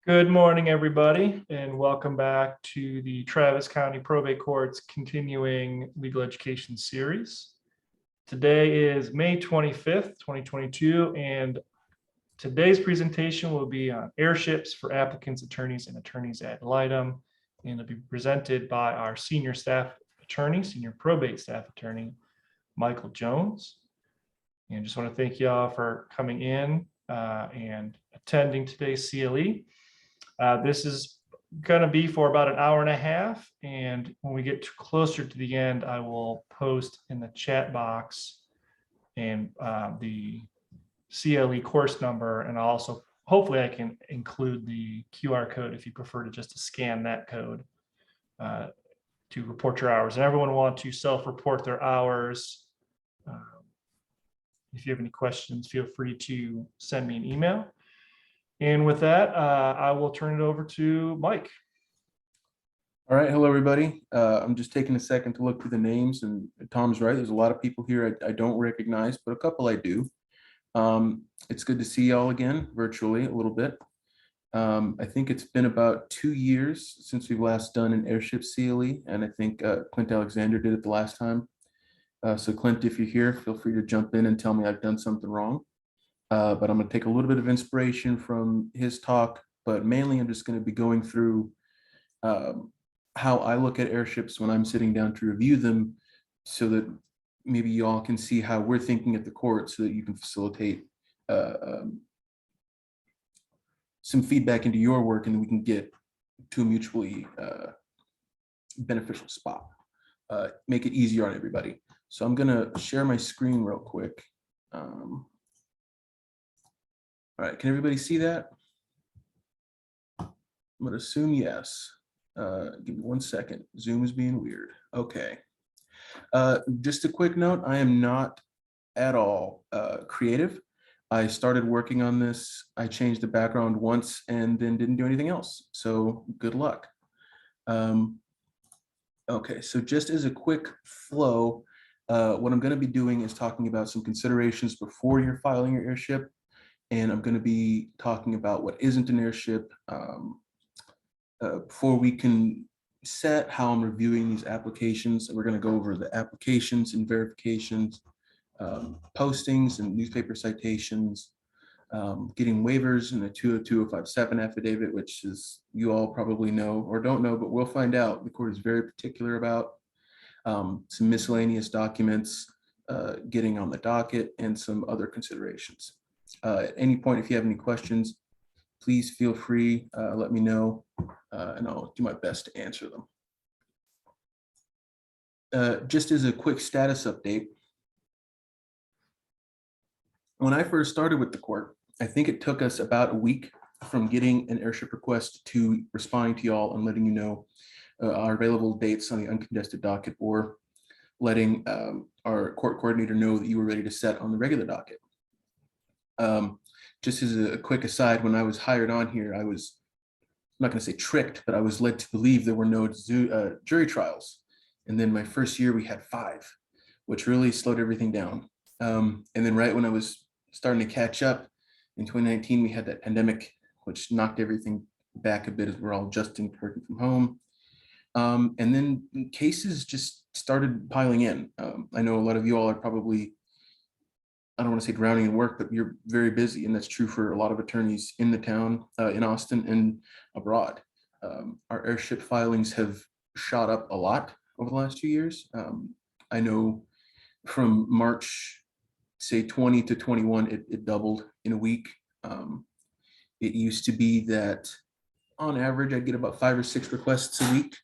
Good morning, everybody, and welcome back to the Travis County Probate Court's continuing legal education series. Today is May 25th, 2022, and today's presentation will be on heirships for applicants, attorneys, and attorneys at Litem, and it'll be presented by our senior probate staff attorney, Michael Jones. And just want to thank you all for coming in and attending today's CLE. This is going to be for about an hour and a half. And when we get closer to the end, I will post in the chat box and the CLE course number. And also, hopefully I can include the QR code if you prefer to just scan that code to report your hours. And everyone want to self-report their hours. If you have any questions, feel free to send me an email. And with that, I will turn it over to Mike. All right. Hello, everybody. I'm just taking a second to look through the names, and Tom's right. There's a lot of people here I don't recognize, but a couple I do. It's good to see y'all again virtually a little bit. I think it's been about 2 years since we've last done an Heirship CLE, and I think Clint Alexander did it the last time. So Clint, if you're here, feel free to jump in and tell me I've done something wrong. But I'm going to take a little bit of inspiration from his talk, but mainly I'm just going to be going through how I look at heirships when I'm sitting down to review them, so that maybe you all can see how we're thinking at the court, so that you can facilitate some feedback into your work, and we can get to a mutually beneficial spot. Make it easier on everybody. So I'm going to share my screen real quick. All right, can everybody see that? I'm going to assume yes. Give me 1 second. Zoom is being weird. Okay. Just a quick note, I am not at all creative. I started working on this. I changed the background once and then didn't do anything else. So good luck. Okay, so just as a quick flow, what I'm going to be doing is talking about some considerations before you're filing your heirship. And I'm going to be talking about what isn't an heirship before we can set how I'm reviewing these applications. And we're going to go over the applications and verifications, postings and newspaper citations, getting waivers in the 202-057 affidavit, which is, you all probably know or don't know, but we'll find out. The court is very particular about some miscellaneous documents getting on the docket, and some other considerations. At any point, if you have any questions, please feel free, let me know, and I'll do my best to answer them. Just as a quick status update, when I first started with the court, I think it took us about a week from getting an heirship request to responding to y'all and letting you know our available dates on the uncontested docket, or letting our court coordinator know that you were ready to set on the regular docket. Just as a quick aside, when I was hired on here, I was, I'm not going to say tricked, but I was led to believe there were no jury trials. And then my first year, we had 5, which really slowed everything down. And then right when I was starting to catch up in 2019, we had that pandemic, which knocked everything back a bit as we're all adjusting working from home. And then cases just started piling in. I know a lot of you all are probably, I don't want to say drowning in work, but you're very busy, and that's true for a lot of attorneys in the town, in Austin and abroad. Our heirship filings have shot up a lot over the last 2 years. I know from March, say 20 to 21, it doubled in a week. It used to be that on average, I'd get about 5 or 6 requests a week.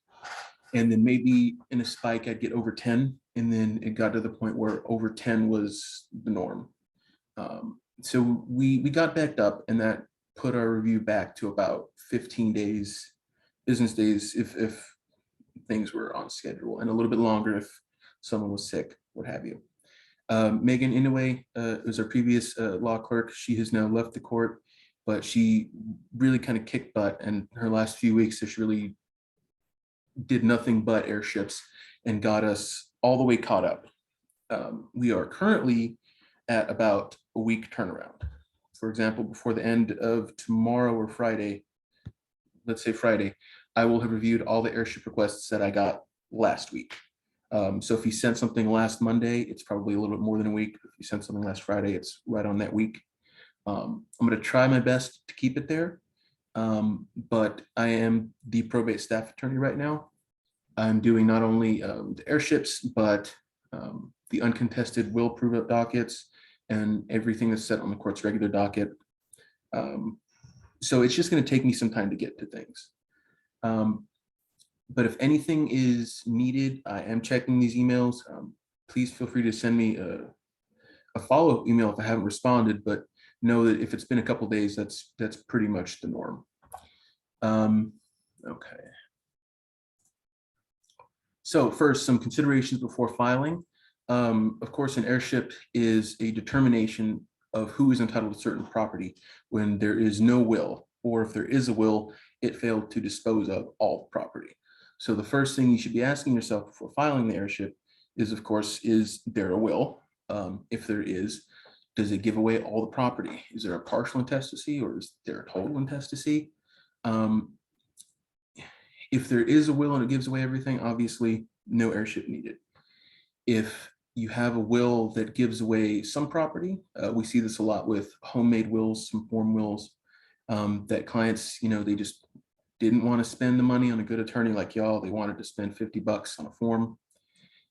And then maybe in a spike, I'd get over 10. And then it got to the point where over 10 was the norm. So we got backed up, and that put our review back to about 15 days, business days, if things were on schedule, and a little bit longer if someone was sick, what have you. Megan Inouye is our previous law clerk. She has now left the court, but she really kind of kicked butt, and her last few weeks, she really did nothing but heirships and got us all the way caught up. We are currently at about a week turnaround. For example, before the end of tomorrow or Friday, let's say Friday, I will have reviewed all the heirship requests that I got last week. So if you sent something last Monday, it's probably a little bit more than a week. If you sent something last Friday, it's right on that week. I'm going to try my best to keep it there. But I am the probate staff attorney right now. I'm doing not only the heirships, but the uncontested will prove up dockets and everything that's set on the court's regular docket. So it's just going to take me some time to get to things. But if anything is needed, I am checking these emails. Please feel free to send me a follow-up email if I haven't responded, but know that if it's been a couple of days, that's pretty much the norm. Okay. So first, some considerations before filing. Of course, an heirship is a determination of who is entitled to certain property when there is no will, or if there is a will, it failed to dispose of all property. So the first thing you should be asking yourself before filing the heirship is, of course, is there a will? If there is, does it give away all the property? Is there a partial intestacy or is there a total intestacy? If there is a will and it gives away everything, obviously no heirship needed. If you have a will that gives away some property, we see this a lot with homemade wills, some form wills, that clients, they just didn't want to spend the money on a good attorney like y'all. They wanted to spend $50 on a form.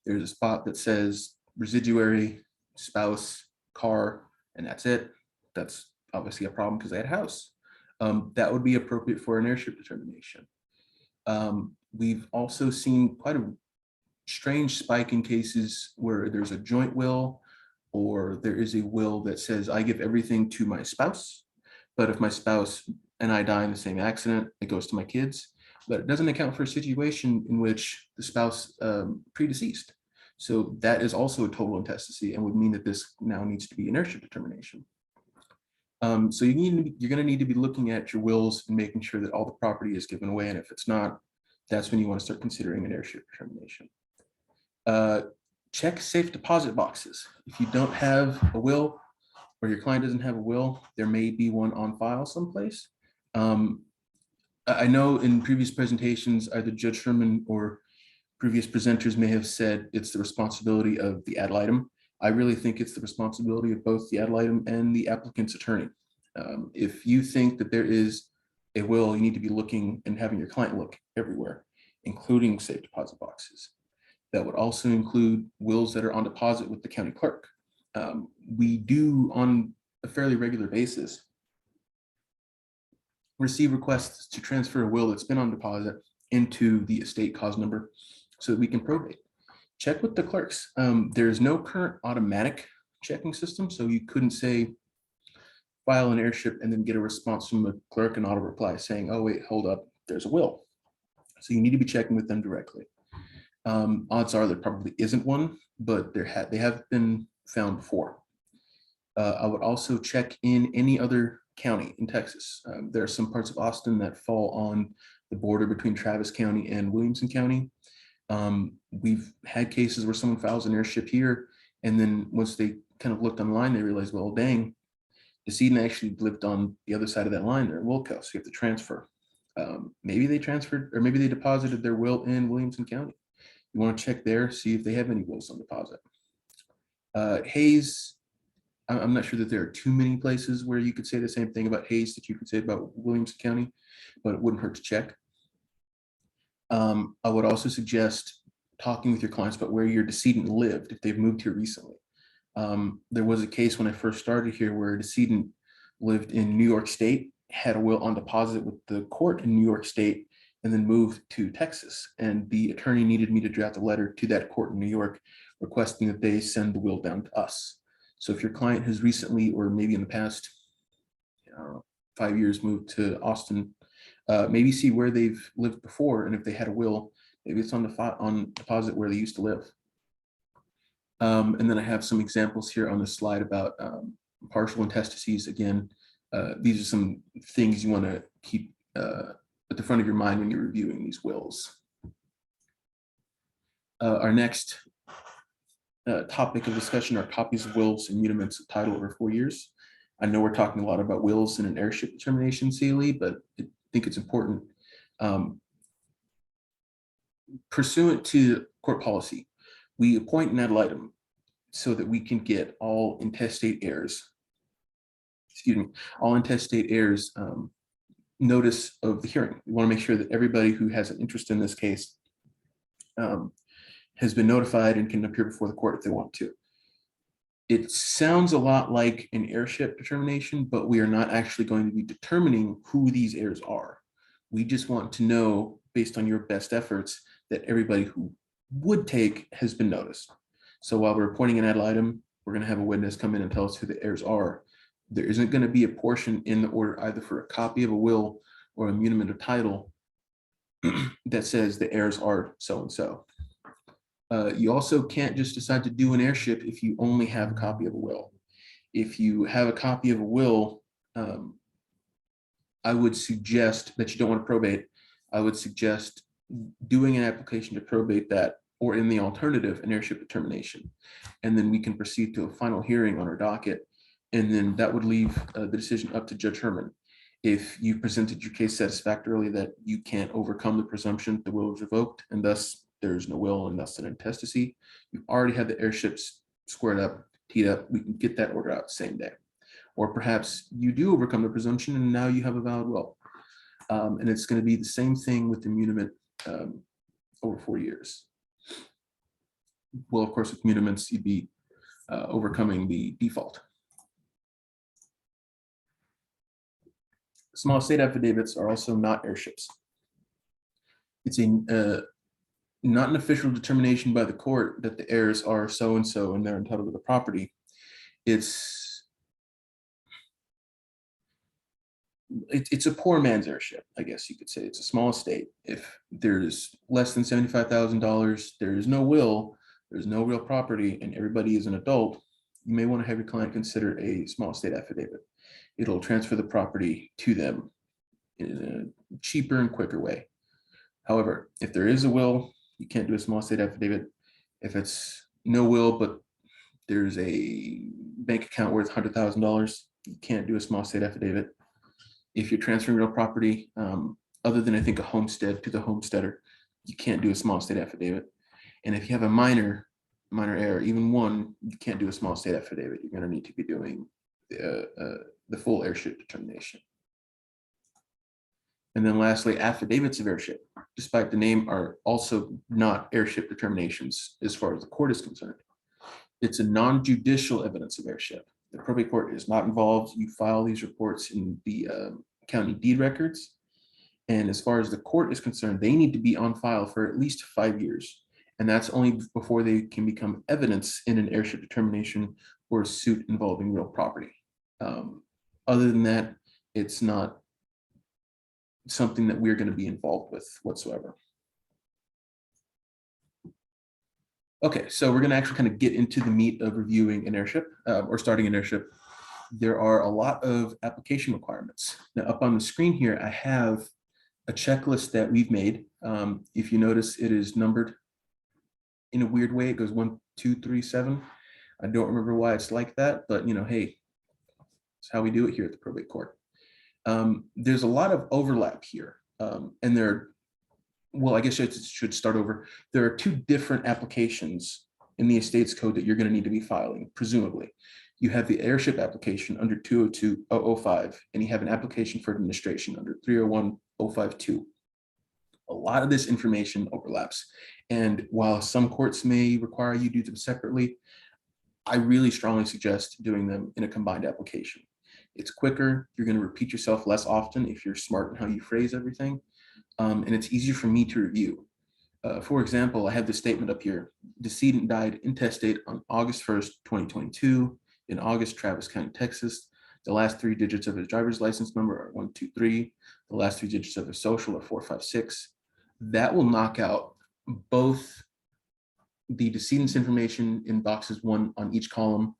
There's a spot that says residuary, spouse, car, and that's it. That's obviously a problem because they had a house. That would be appropriate for an heirship determination. We've also seen quite a strange spike in cases where there's a joint will, or there is a will that says I give everything to my spouse, but if my spouse and I die in the same accident, it goes to my kids, but it doesn't account for a situation in which the spouse predeceased. So that is also a total intestacy and would mean that this now needs to be an heirship determination. So you're going to need to be looking at your wills and making sure that all the property is given away. And if it's not, that's when you want to start considering an heirship determination. Check safe deposit boxes. If you don't have a will or your client doesn't have a will, there may be one on file someplace. I know in previous presentations, either Judge Sherman or previous presenters may have said it's the responsibility of the ad litem. I really think it's the responsibility of both the ad litem and the applicant's attorney. If you think that there is a will, you need to be looking and having your client look everywhere, including safe deposit boxes. That would also include wills that are on deposit with the county clerk. We do, on a fairly regular basis, receive requests to transfer a will that's been on deposit into the estate cause number so that we can probate. Check with the clerks. There's no current automatic checking system, so you couldn't say file an heirship and then get a response from the clerk and auto reply saying, oh wait, hold up, there's a will. So you need to be checking with them directly. Odds are there probably isn't one, but they have been found before. I would also check in any other county in Texas. There are some parts of Austin that fall on the border between Travis County and Williamson County. We've had cases where someone files an heirship here, and then once they kind of looked online, they realized, well, dang, the decedent actually lived on the other side of that line there in Wilco, so you have to transfer. Maybe they transferred, or maybe they deposited their will in Williamson County. You want to check there, see if they have any wills on deposit. Hayes, I'm not sure that there are too many places where you could say the same thing about Hayes that you could say about Williamson County, but it wouldn't hurt to check. I would also suggest talking with your clients about where your decedent lived if they've moved here recently. There was a case when I first started here where a decedent lived in New York State, had a will on deposit with the court in New York State, and then moved to Texas. And the attorney needed me to draft a letter to that court in New York requesting that they send the will down to us. So if your client has recently, or maybe in the past 5 years, moved to Austin, maybe see where they've lived before, and if they had a will, maybe it's on deposit where they used to live. And then I have some examples here on the slide about partial intestacies. Again, these are some things you want to keep at the front of your mind when you're reviewing these wills. Our next topic of discussion are copies of wills and muniments of title over 4 years. I know we're talking a lot about wills and an heirship determination CLE, but I think it's important Pursuant to court policy, we appoint an ad litem so that we can get all intestate heirs, notice of the hearing. We want to make sure that everybody who has an interest in this case has been notified and can appear before the court if they want to. It sounds a lot like an heirship determination, but we are not actually going to be determining who these heirs are. We just want to know, based on your best efforts, that everybody who would take has been noticed. So while we're appointing an ad litem, we're going to have a witness come in and tell us who the heirs are. There isn't going to be a portion in the order either for a copy of a will or a muniment of title that says the heirs are so-and-so. You also can't just decide to do an heirship if you only have a copy of a will. If you have a copy of a will, I would suggest that you don't want to probate. I would suggest doing an application to probate that, or in the alternative, an heirship determination. And then we can proceed to a final hearing on our docket. And then that would leave the decision up to Judge Herman. If you presented your case satisfactorily that you can't overcome the presumption that the will was revoked, and thus there's no will and thus an intestacy, you've already had the heirships squared up, teed up, we can get that order out the same day. Or perhaps you do overcome the presumption and now you have a valid will. And it's going to be the same thing with the muniment over 4 years. Well, of course, with muniments, you'd be overcoming the default. Small estate affidavits are also not heirships. It's not an official determination by the court that the heirs are so-and-so and they're entitled to the property. It's a poor man's heirship, I guess you could say. It's a small estate. If there's less than $75,000, there is no will, there's no real property, and everybody is an adult, you may want to have your client consider a small estate affidavit. It'll transfer the property to them in a cheaper and quicker way. However, if there is a will, you can't do a small estate affidavit. If it's no will, but there's a bank account worth $100,000, you can't do a small estate affidavit. If you're transferring real property, other than I think a homestead to the homesteader, you can't do a small estate affidavit. And if you have a minor heir, even one, you can't do a small estate affidavit. You're going to need to be doing the full heirship determination. And then lastly, affidavits of heirship, despite the name, are also not heirship determinations as far as the court is concerned. It's a non-judicial evidence of heirship. The probate court is not involved. You file these reports in the county deed records. And as far as the court is concerned, they need to be on file for at least 5 years. And that's only before they can become evidence in an heirship determination or a suit involving real property. Other than that, it's not something that we're going to be involved with whatsoever. Okay, so we're going to actually kind of get into the meat of reviewing an heirship or starting an heirship. There are a lot of application requirements. Now, up on the screen here, I have a checklist that we've made. If you notice, it is numbered in a weird way. It goes 1, 2, 3, 7. I don't remember why it's like that, but hey, it's how we do it here at the probate court. There's a lot of overlap here, and well, I guess I should start over. There are 2 different applications in the estates code that you're going to need to be filing, presumably. You have the heirship application under 202-005, and you have an application for administration under 301-052. A lot of this information overlaps. And while some courts may require you do them separately, I really strongly suggest doing them in a combined application. It's quicker. You're going to repeat yourself less often if you're smart in how you phrase everything. And it's easier for me to review. For example, I have this statement up here. Decedent died intestate on August 1st, 2022 in August, Travis County, Texas. The last 3 digits of his driver's license number are 123. The last 3 digits of his social are 456. That will knock out both the decedent's information in boxes 1 on each column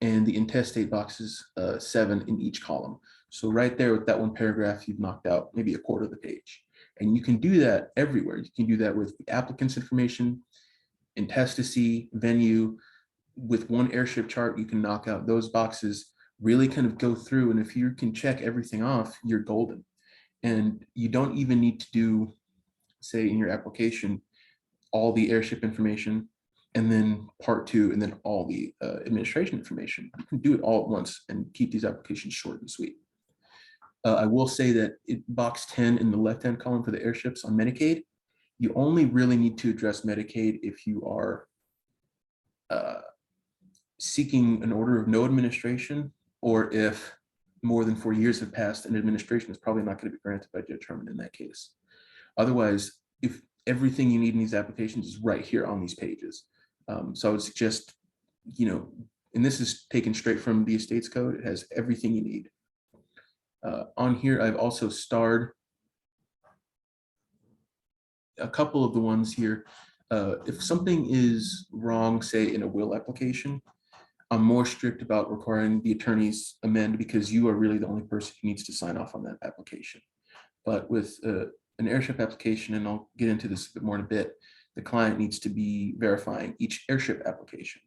and the intestate boxes 7 in each column. So right there with that 1 paragraph, you've knocked out maybe a quarter of the page. And you can do that everywhere. You can do that with the applicant's information, intestacy, venue. With 1 heirship chart, you can knock out those boxes, really kind of go through. And if you can check everything off, you're golden. And you don't even need to do, say in your application, all the heirship information, and then part two, and then all the administration information. You can do it all at once and keep these applications short and sweet. I will say that box 10 in the left-hand column for the heirships on Medicaid, you only really need to address Medicaid if you are seeking an order of no administration, or if more than 4 years have passed and administration is probably not going to be granted by Judge Herman in that case. Otherwise, if everything you need in these applications is right here on these pages. So I would suggest, and this is taken straight from the Estates Code, it has everything you need. On here, I've also starred a couple of the ones here. If something is wrong, say in a will application, I'm more strict about requiring the attorneys amend, because you are really the only person who needs to sign off on that application. But with an heirship application, and I'll get into this a bit more in a bit, the client needs to be verifying each heirship application.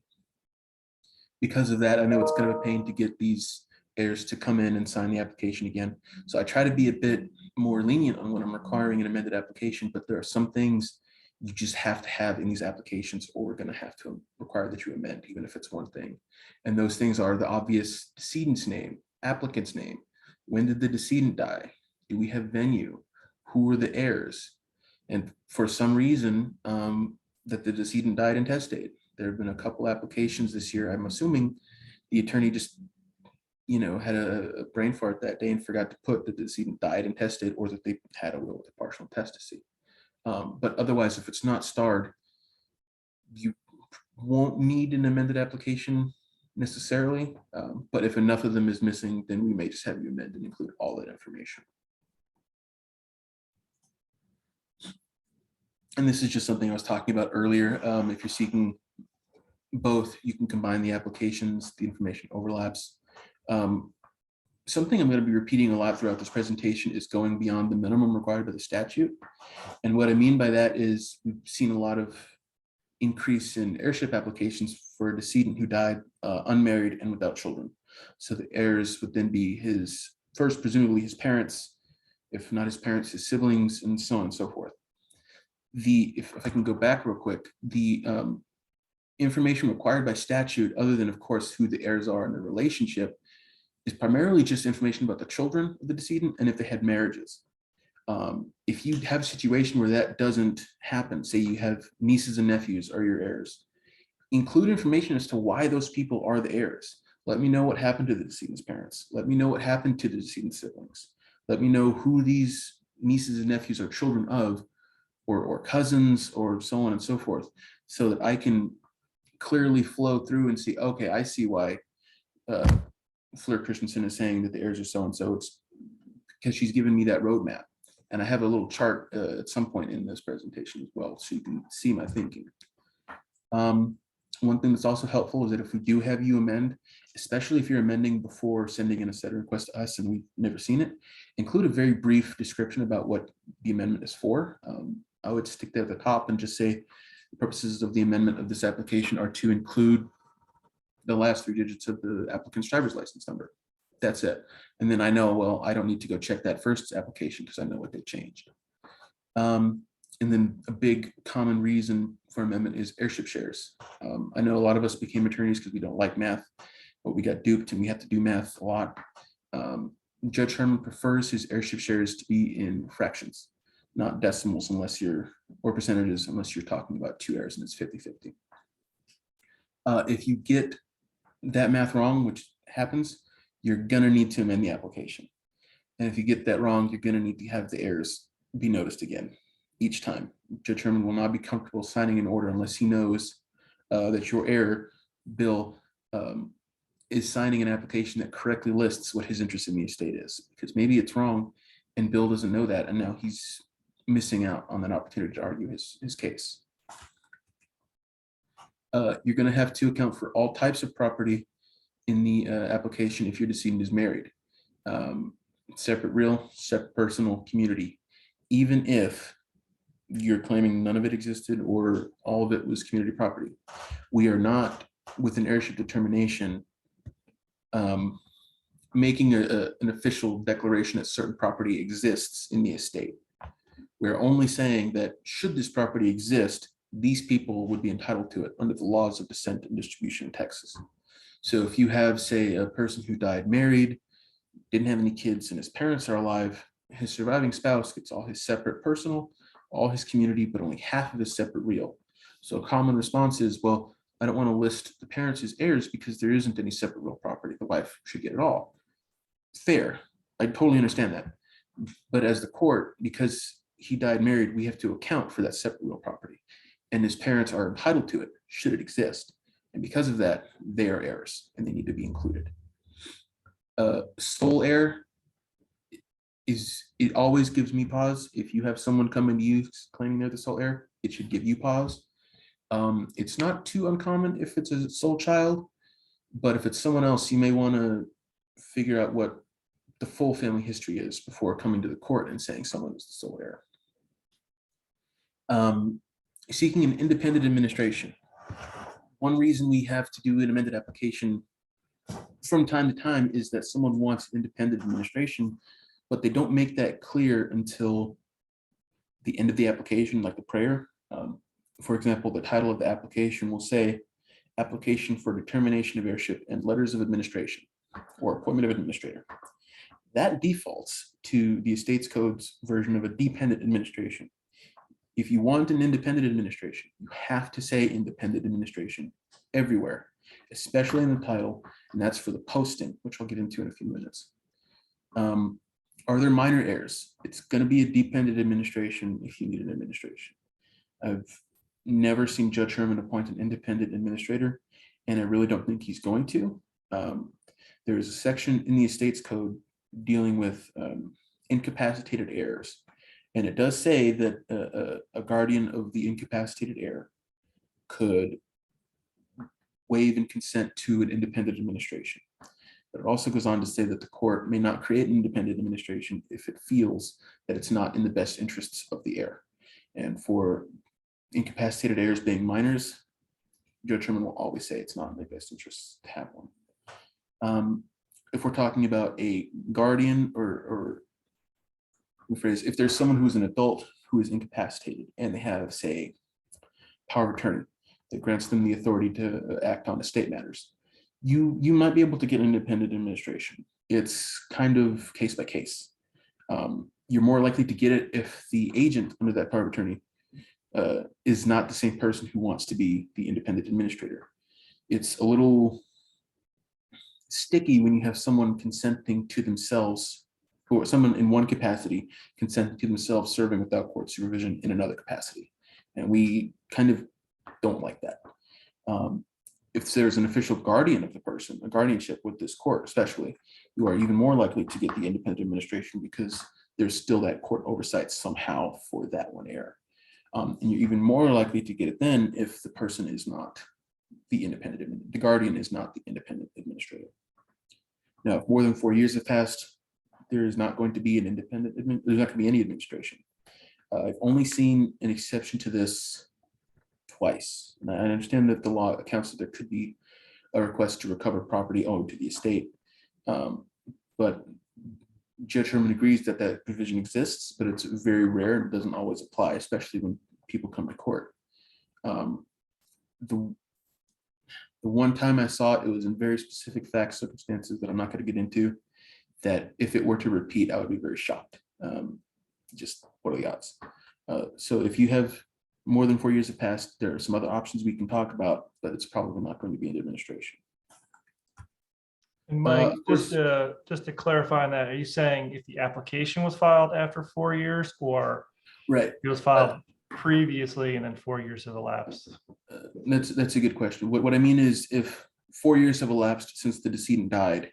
Because of that, I know it's kind of a pain to get these heirs to come in and sign the application again. So I try to be a bit more lenient on when I'm requiring an amended application, but there are some things you just have to have in these applications, or we're going to have to require that you amend, even if it's one thing. And those things are the obvious: decedent's name, applicant's name, when did the decedent die, do we have venue, who are the heirs, and for some reason that the decedent died intestate. There have been a couple applications this year. I'm assuming the attorney just had a brain fart that day and forgot to put that the decedent died intestate, or that they had a will with a partial intestacy. But otherwise, if it's not starred, you won't need an amended application necessarily. But if enough of them is missing, then we may just have you amend and include all that information. And this is just something I was talking about earlier. If you're seeking both, you can combine the applications, the information overlaps. Something I'm going to be repeating a lot throughout this presentation is going beyond the minimum required by the statute. And what I mean by that is we've seen a lot of increase in heirship applications for a decedent who died unmarried and without children. So the heirs would then be his, first, presumably his parents, if not his parents, his siblings, and so on and so forth. If I can go back real quick, the information required by statute, other than of course who the heirs are and the relationship, is primarily just information about the children of the decedent and if they had marriages. If you have a situation where that doesn't happen, say you have nieces and nephews are your heirs, include information as to why those people are the heirs. Let me know what happened to the decedent's parents. Let me know what happened to the decedent's siblings. Let me know who these nieces and nephews are children of, or cousins, or so on and so forth, so that I can clearly flow through and see, okay, I see why Fleur Christensen is saying that the heirs are so-and-so. It's because she's given me that roadmap. And I have a little chart at some point in this presentation as well, so you can see my thinking. One thing that's also helpful is that if we do have you amend, especially if you're amending before sending in a set request to us and we've never seen it, include a very brief description about what the amendment is for. I would stick that at the top and just say the purposes of the amendment of this application are to include the last 3 digits of the applicant's driver's license number. That's it. And then I know, well, I don't need to go check that first application because I know what they changed. And then a big common reason for amendment is heirship shares. I know a lot of us became attorneys because we don't like math, but we got duped and we have to do math a lot. Judge Herman prefers his heirship shares to be in fractions, not decimals or percentages, unless you're talking about 2 heirs and it's 50-50. If you get that math wrong, which happens, you're gonna need to amend the application. And if you get that wrong, you're gonna need to have the heirs be noticed again each time. Judge Herman will not be comfortable signing an order unless he knows that your heir, Bill, is signing an application that correctly lists what his interest in the estate is. Because maybe it's wrong and Bill doesn't know that, and now he's missing out on that opportunity to argue his case. You're going to have to account for all types of property in the application if your decedent is married. Separate real, separate personal, community. Even if you're claiming none of it existed or all of it was community property. We are not, with an heirship determination, making an official declaration that certain property exists in the estate. We're only saying that should this property exist, these people would be entitled to it under the laws of descent and distribution in Texas. So if you have, say, a person who died married, didn't have any kids, and his parents are alive, his surviving spouse gets all his separate personal, all his community, but only half of his separate real. So a common response is, well, I don't want to list the parents as heirs because there isn't any separate real property. The wife should get it all. Fair. I totally understand that. But as the court, because he died married, we have to account for that separate real property. And his parents are entitled to it, should it exist. And because of that, they are heirs and they need to be included. Sole heir it always gives me pause. If you have someone coming to you claiming they're the sole heir, it should give you pause. It's not too uncommon if it's a sole child, but if it's someone else, you may want to figure out what the full family history is before coming to the court and saying someone is the sole heir. Seeking an independent administration. One reason we have to do an amended application from time to time is that someone wants independent administration, but they don't make that clear until the end of the application, like the prayer. For example, the title of the application will say, application for determination of heirship and letters of administration or appointment of administrator. That defaults to the Estates Code's version of a dependent administration. If you want an independent administration, you have to say independent administration everywhere, especially in the title, and that's for the posting, which I'll get into in a few minutes. Are there minor heirs? It's going to be a dependent administration if you need an administration. I've never seen Judge Herman appoint an independent administrator, and I really don't think he's going to. There is a section in the Estates Code dealing with incapacitated heirs, and it does say that a guardian of the incapacitated heir could waive and consent to an independent administration. But it also goes on to say that the court may not create an independent administration if it feels that it's not in the best interests of the heir. And for incapacitated heirs being minors, Judge Herman will always say it's not in their best interests to have one. If we're talking about a guardian or rephrase, if there's someone who's an adult who is incapacitated and they have, say, power of attorney that grants them the authority to act on estate matters, you might be able to get an independent administration. It's kind of case by case. You're more likely to get it if the agent under that power of attorney is not the same person who wants to be the independent administrator. It's a little sticky when you have someone consenting to themselves, or someone in one capacity consenting to themselves serving without court supervision in another capacity. And we kind of don't like that. If there's an official guardian of the person, a guardianship with this court especially, you are even more likely to get the independent administration because there's still that court oversight somehow for that one heir. And you're even more likely to get it then if the person is not the independent, the guardian is not the independent administrator. Now, if more than 4 years have passed, there is not going to be an independent, there's not going to be any administration. I've only seen an exception to this twice. And I understand that the law accounts that there could be a request to recover property owed to the estate. But Judge Herman agrees that that provision exists, but it's very rare and doesn't always apply, especially when people come to court. The one time I saw it, it was in very specific facts, circumstances that I'm not going to get into, that if it were to repeat, I would be very shocked. Just what are the odds? So if you have more than 4 years have passed, there are some other options we can talk about, but it's probably not going to be an administration. And Mike, just to clarify on that, are you saying if the application was filed after 4 years, or right, it was filed previously and then 4 years have elapsed? That's a good question. What I mean is, if 4 years have elapsed since the decedent died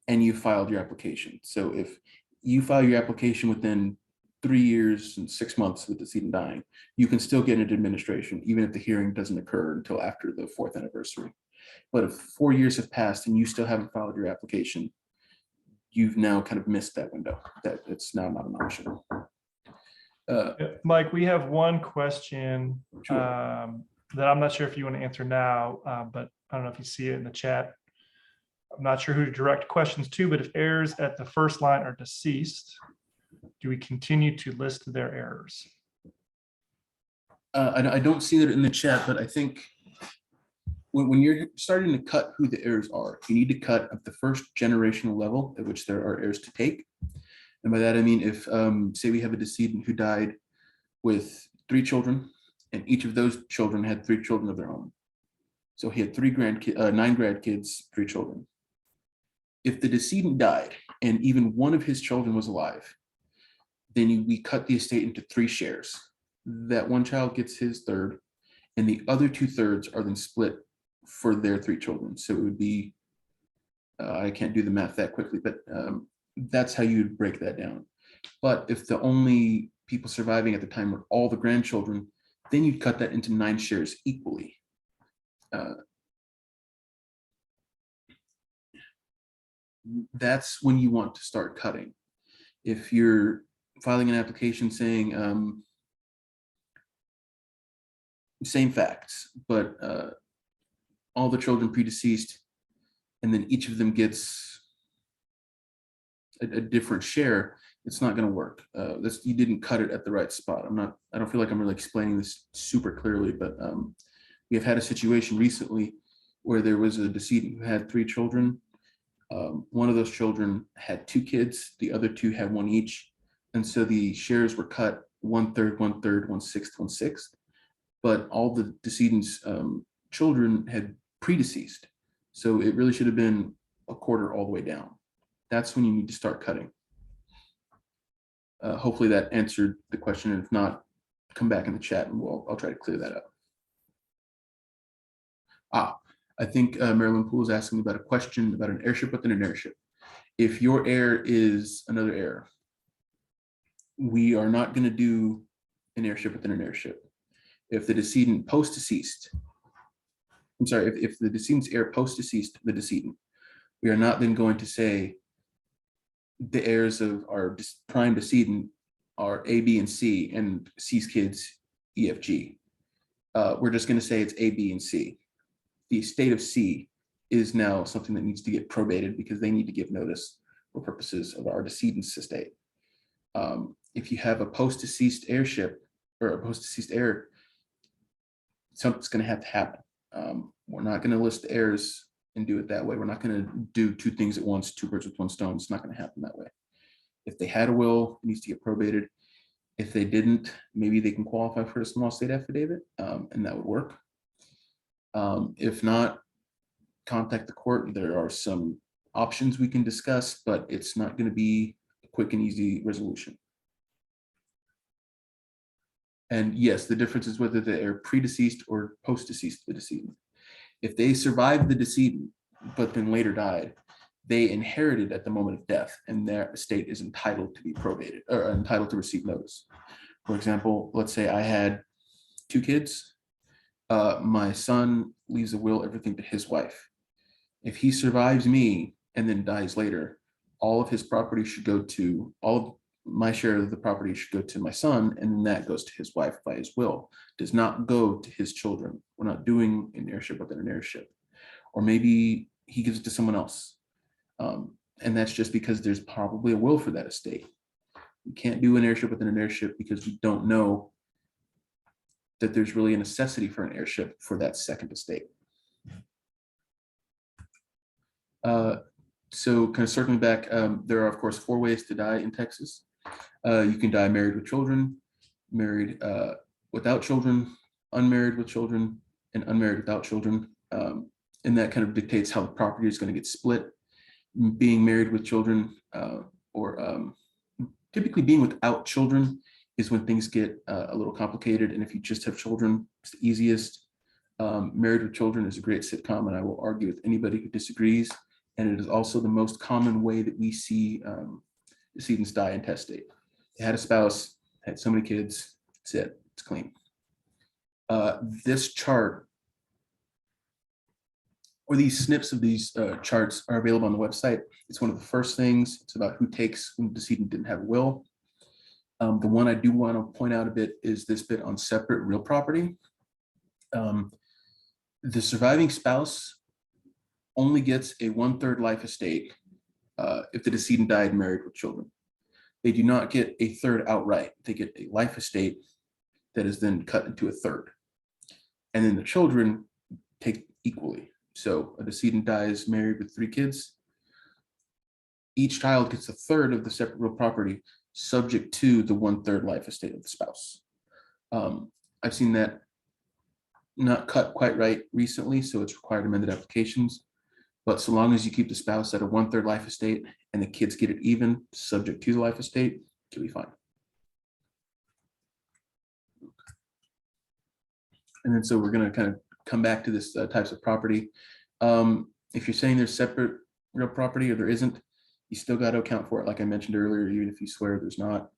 and you filed your application. So if you file your application within 3 years and 6 months with the decedent dying, you can still get an administration, even if the hearing doesn't occur until after the 4th anniversary. But if 4 years have passed and you still haven't filed your application, you've now kind of missed that window. That it's now not an option. Mike, we have one question Sure. that I'm not sure if you want to answer now, but I don't know if you see it in the chat. I'm not sure who to direct questions to, but if heirs at the first line are deceased, do we continue to list their heirs? I don't see that in the chat, but I think when you're starting to cut who the heirs are, you need to cut at the first generational level at which there are heirs to take. And by that, I mean, if say we have a decedent who died with 3 children, and each of those children had 3 children of their own. So he had 9 grandkids, 3 children. If the decedent died and even one of his children was alive, then we cut the estate into 3 shares. That one child gets his third, and the other 2/3 are then split for their 3 children. So it would be, I can't do the math that quickly, but that's how you'd break that down. But if the only people surviving at the time were all the grandchildren, then you'd cut that into 9 shares equally. That's when you want to start cutting. If you're filing an application saying same facts, but all the children predeceased, and then each of them gets a different share, it's not going to work. You didn't cut it at the right spot. I don't feel like I'm really explaining this super clearly, but we have had a situation recently where there was a decedent who had 3 children. One of those children had 2 kids, the other 2 had 1 each. And so the shares were cut 1/3, 1/3, 1/6, 1/6. But all the decedent's children had predeceased. So it really should have been a quarter all the way down. That's when you need to start cutting. Hopefully that answered the question. And if not, come back in the chat and I'll try to clear that up. I think Marilyn Poole is asking about a question about an heirship within an heirship. If your heir is another heir, we are not going to do an heirship within an heirship. If the decedent post-deceased, if the decedent's heir post-deceased the decedent, we are not then going to say the heirs of our prime decedent are A, B, and C, and C's kids, E, F, G. We're just going to say it's A, B, and C. The estate of C is now something that needs to get probated because they need to give notice for purposes of our decedent's estate. If you have a post-deceased heirship or a post-deceased heir, something's going to have to happen. We're not going to list the heirs and do it that way. We're not going to do 2 things at once, 2 birds with 1 stone. It's not going to happen that way. If they had a will, it needs to get probated. If they didn't, maybe they can qualify for a small estate affidavit, and that would work. If not, contact the court. There are some options we can discuss, but it's not going to be a quick and easy resolution. And yes, the difference is whether they are predeceased or post-deceased the decedent. If they survived the decedent, but then later died, they inherited at the moment of death, and their estate is entitled to be probated or entitled to receive notice. For example, let's say I had 2 kids. My son leaves a will, everything to his wife. If he survives me and then dies later, all of his property should go to, all of my share of the property should go to my son, and then that goes to his wife by his will. It does not go to his children. We're not doing an heirship within an heirship. Or maybe he gives it to someone else. And that's just because there's probably a will for that estate. We can't do an heirship within an heirship because we don't know that there's really a necessity for an heirship for that second estate. So kind of circling back, there are of course 4 ways to die in Texas. You can die married with children, married without children, unmarried with children, and unmarried without children. And that kind of dictates how the property is going to get split. Being married with children or typically being without children is when things get a little complicated. And if you just have children, it's the easiest. Married with Children is a great sitcom, and I will argue with anybody who disagrees. And it is also the most common way that we see decedents die intestate. They had a spouse, had so many kids, that's it, it's clean. This chart, or these snips of these charts, are available on the website. It's one of the first things. It's about who takes when the decedent didn't have a will. The one I do want to point out a bit is this bit on separate real property. The surviving spouse only gets a 1/3 life estate if the decedent died married with children. They do not get a third outright. They get a life estate that is then cut into a third. And then the children take equally. So a decedent dies married with 3 kids. Each child gets a third of the separate real property, subject to the 1/3 life estate of the spouse. I've seen that not cut quite right recently, so it's required amended applications. But so long as you keep the spouse at a 1/3 life estate and the kids get it even, subject to the life estate, you'll be fine. And then so we're going to kind of come back to this types of property. If you're saying there's separate real property or there isn't, you still got to account for it. Like I mentioned earlier, even if you swear there's not,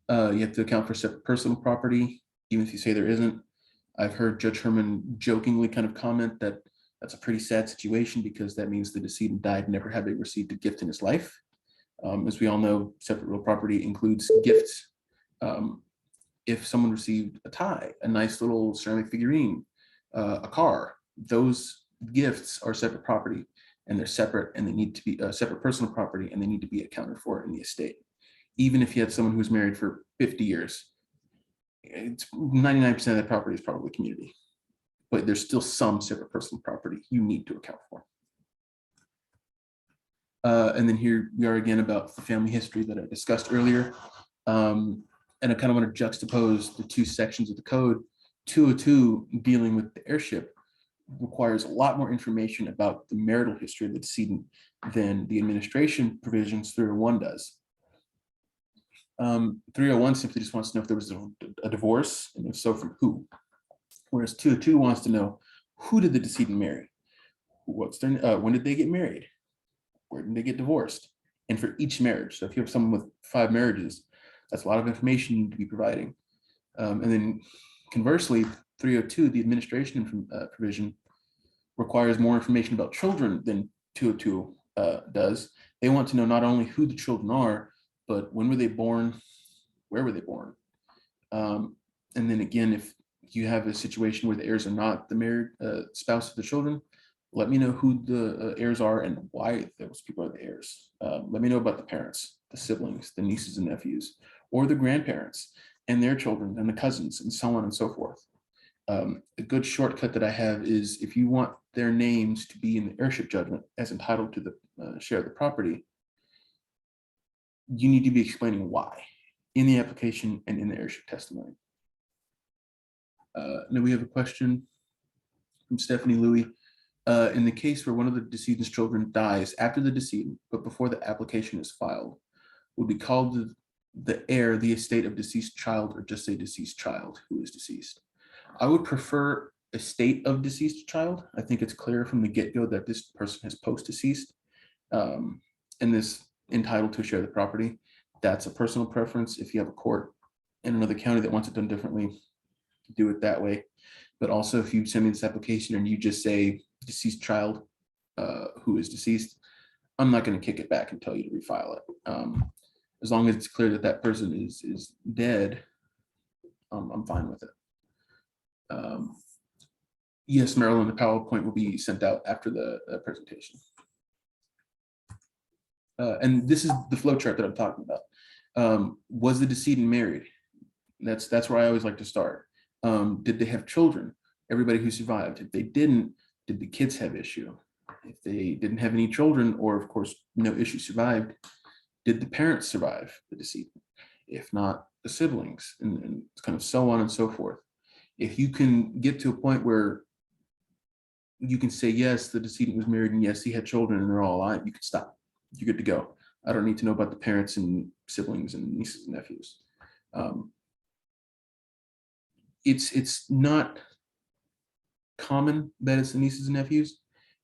you have to account for separate personal property, even if you say there isn't. I've heard Judge Herman jokingly kind of comment that that's a pretty sad situation because that means the decedent died never having received a gift in his life. As we all know, separate real property includes gifts. If someone received a tie, a nice little ceramic figurine, a car, those gifts are separate property and they're separate and they need to be separate personal property and they need to be accounted for in the estate. Even if you had someone who's married for 50 years, it's 99% of that property is probably community, but there's still some separate personal property you need to account for. And then here we are again about the family history that I discussed earlier. And I kind of want to juxtapose the 2 sections of the code. 202 dealing with the heirship requires a lot more information about the marital history of the decedent than the administration provisions 301 does. 301 simply just wants to know if there was a divorce, and if so, from who. Whereas 202 wants to know, who did the decedent marry? What's their, when did they get married? Where did they get divorced? And for each marriage. So if you have someone with 5 marriages, that's a lot of information you need to be providing. And then conversely, 302, the administration provision, requires more information about children than 202 does. They want to know not only who the children are, but when were they born, where were they born? And then again, if you have a situation where the heirs are not the married spouse of the children, let me know who the heirs are and why those people are the heirs. Let me know about the parents, the siblings, the nieces and nephews, or the grandparents and their children and the cousins and so on and so forth. A good shortcut that I have is if you want their names to be in the heirship judgment as entitled to the share of the property, you need to be explaining why in the application and in the heirship testimony. Now we have a question from Stephanie Louie. In the case where one of the decedent's children dies after the decedent, but before the application is filed, would be called the heir the estate of deceased child or just a deceased child who is deceased? I would prefer estate of deceased child. I think it's clear from the get-go that this person has post-deceased and is entitled to share the property. That's a personal preference. If you have a court in another county that wants it done differently, do it that way. But also if you send me this application and you just say deceased child who is deceased, I'm not going to kick it back and tell you to refile it. As long as it's clear that that person is dead, I'm fine with it. Yes, Marilyn, the PowerPoint will be sent out after the presentation. And this is the flow chart that I'm talking about. Was the decedent married? That's where I always like to start. Did they have children? Everybody who survived. If they didn't, did the kids have issue? If they didn't have any children, or of course no issue survived, did the parents survive the decedent? If not, the siblings, and kind of so on and so forth. If you can get to a point where you can say, yes, the decedent was married and yes, he had children and they're all alive, you can stop. You're good to go. I don't need to know about the parents and siblings and nieces and nephews. It's not common that it's the nieces and nephews,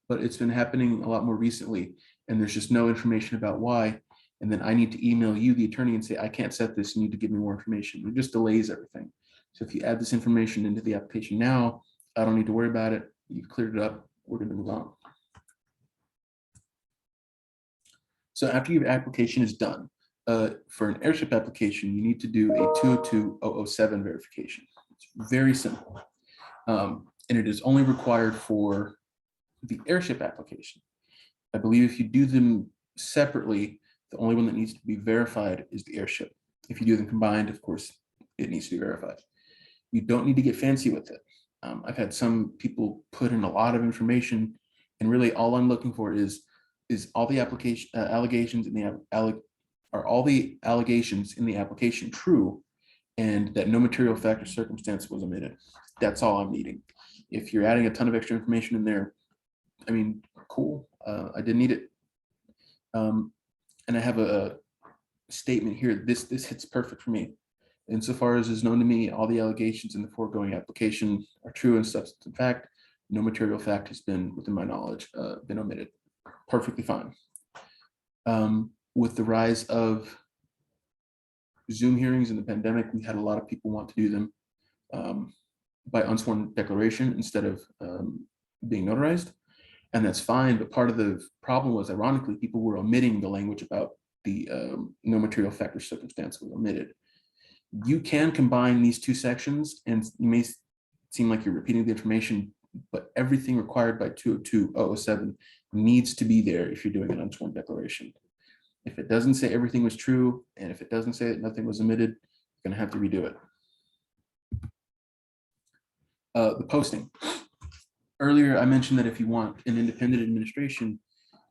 but it's been happening a lot more recently, and there's just no information about why. And then I need to email you, the attorney, and say, I can't set this, you need to give me more information. It just delays everything. So if you add this information into the application now, I don't need to worry about it. You've cleared it up, we're going to move on. So after your application is done, for an heirship application, you need to do a 202-007 verification. It's very simple. And it is only required for the heirship application. I believe if you do them separately, the only one that needs to be verified is the heirship. If you do them combined, of course, it needs to be verified. You don't need to get fancy with it. I've had some people put in a lot of information, and really all I'm looking for is all the application allegations in the are all the allegations in the application true, and that no material fact or circumstance was omitted. That's all I'm needing. If you're adding a ton of extra information in there, I mean, cool. I didn't need it. And I have a statement here. This hits perfect for me. Insofar as is known to me, all the allegations in the foregoing application are true and substance. In fact, no material fact has been, within my knowledge, been omitted. Perfectly fine. With the rise of Zoom hearings in the pandemic, we had a lot of people want to do them by unsworn declaration instead of being notarized. And that's fine, but part of the problem was, ironically, people were omitting the language about the no material fact or circumstance was omitted. You can combine these two sections, and you may seem like you're repeating the information, but everything required by 202.007 needs to be there if you're doing an unsworn declaration. If it doesn't say everything was true, and if it doesn't say that nothing was omitted, you're going to have to redo it. The posting. Earlier, I mentioned that if you want an independent administration,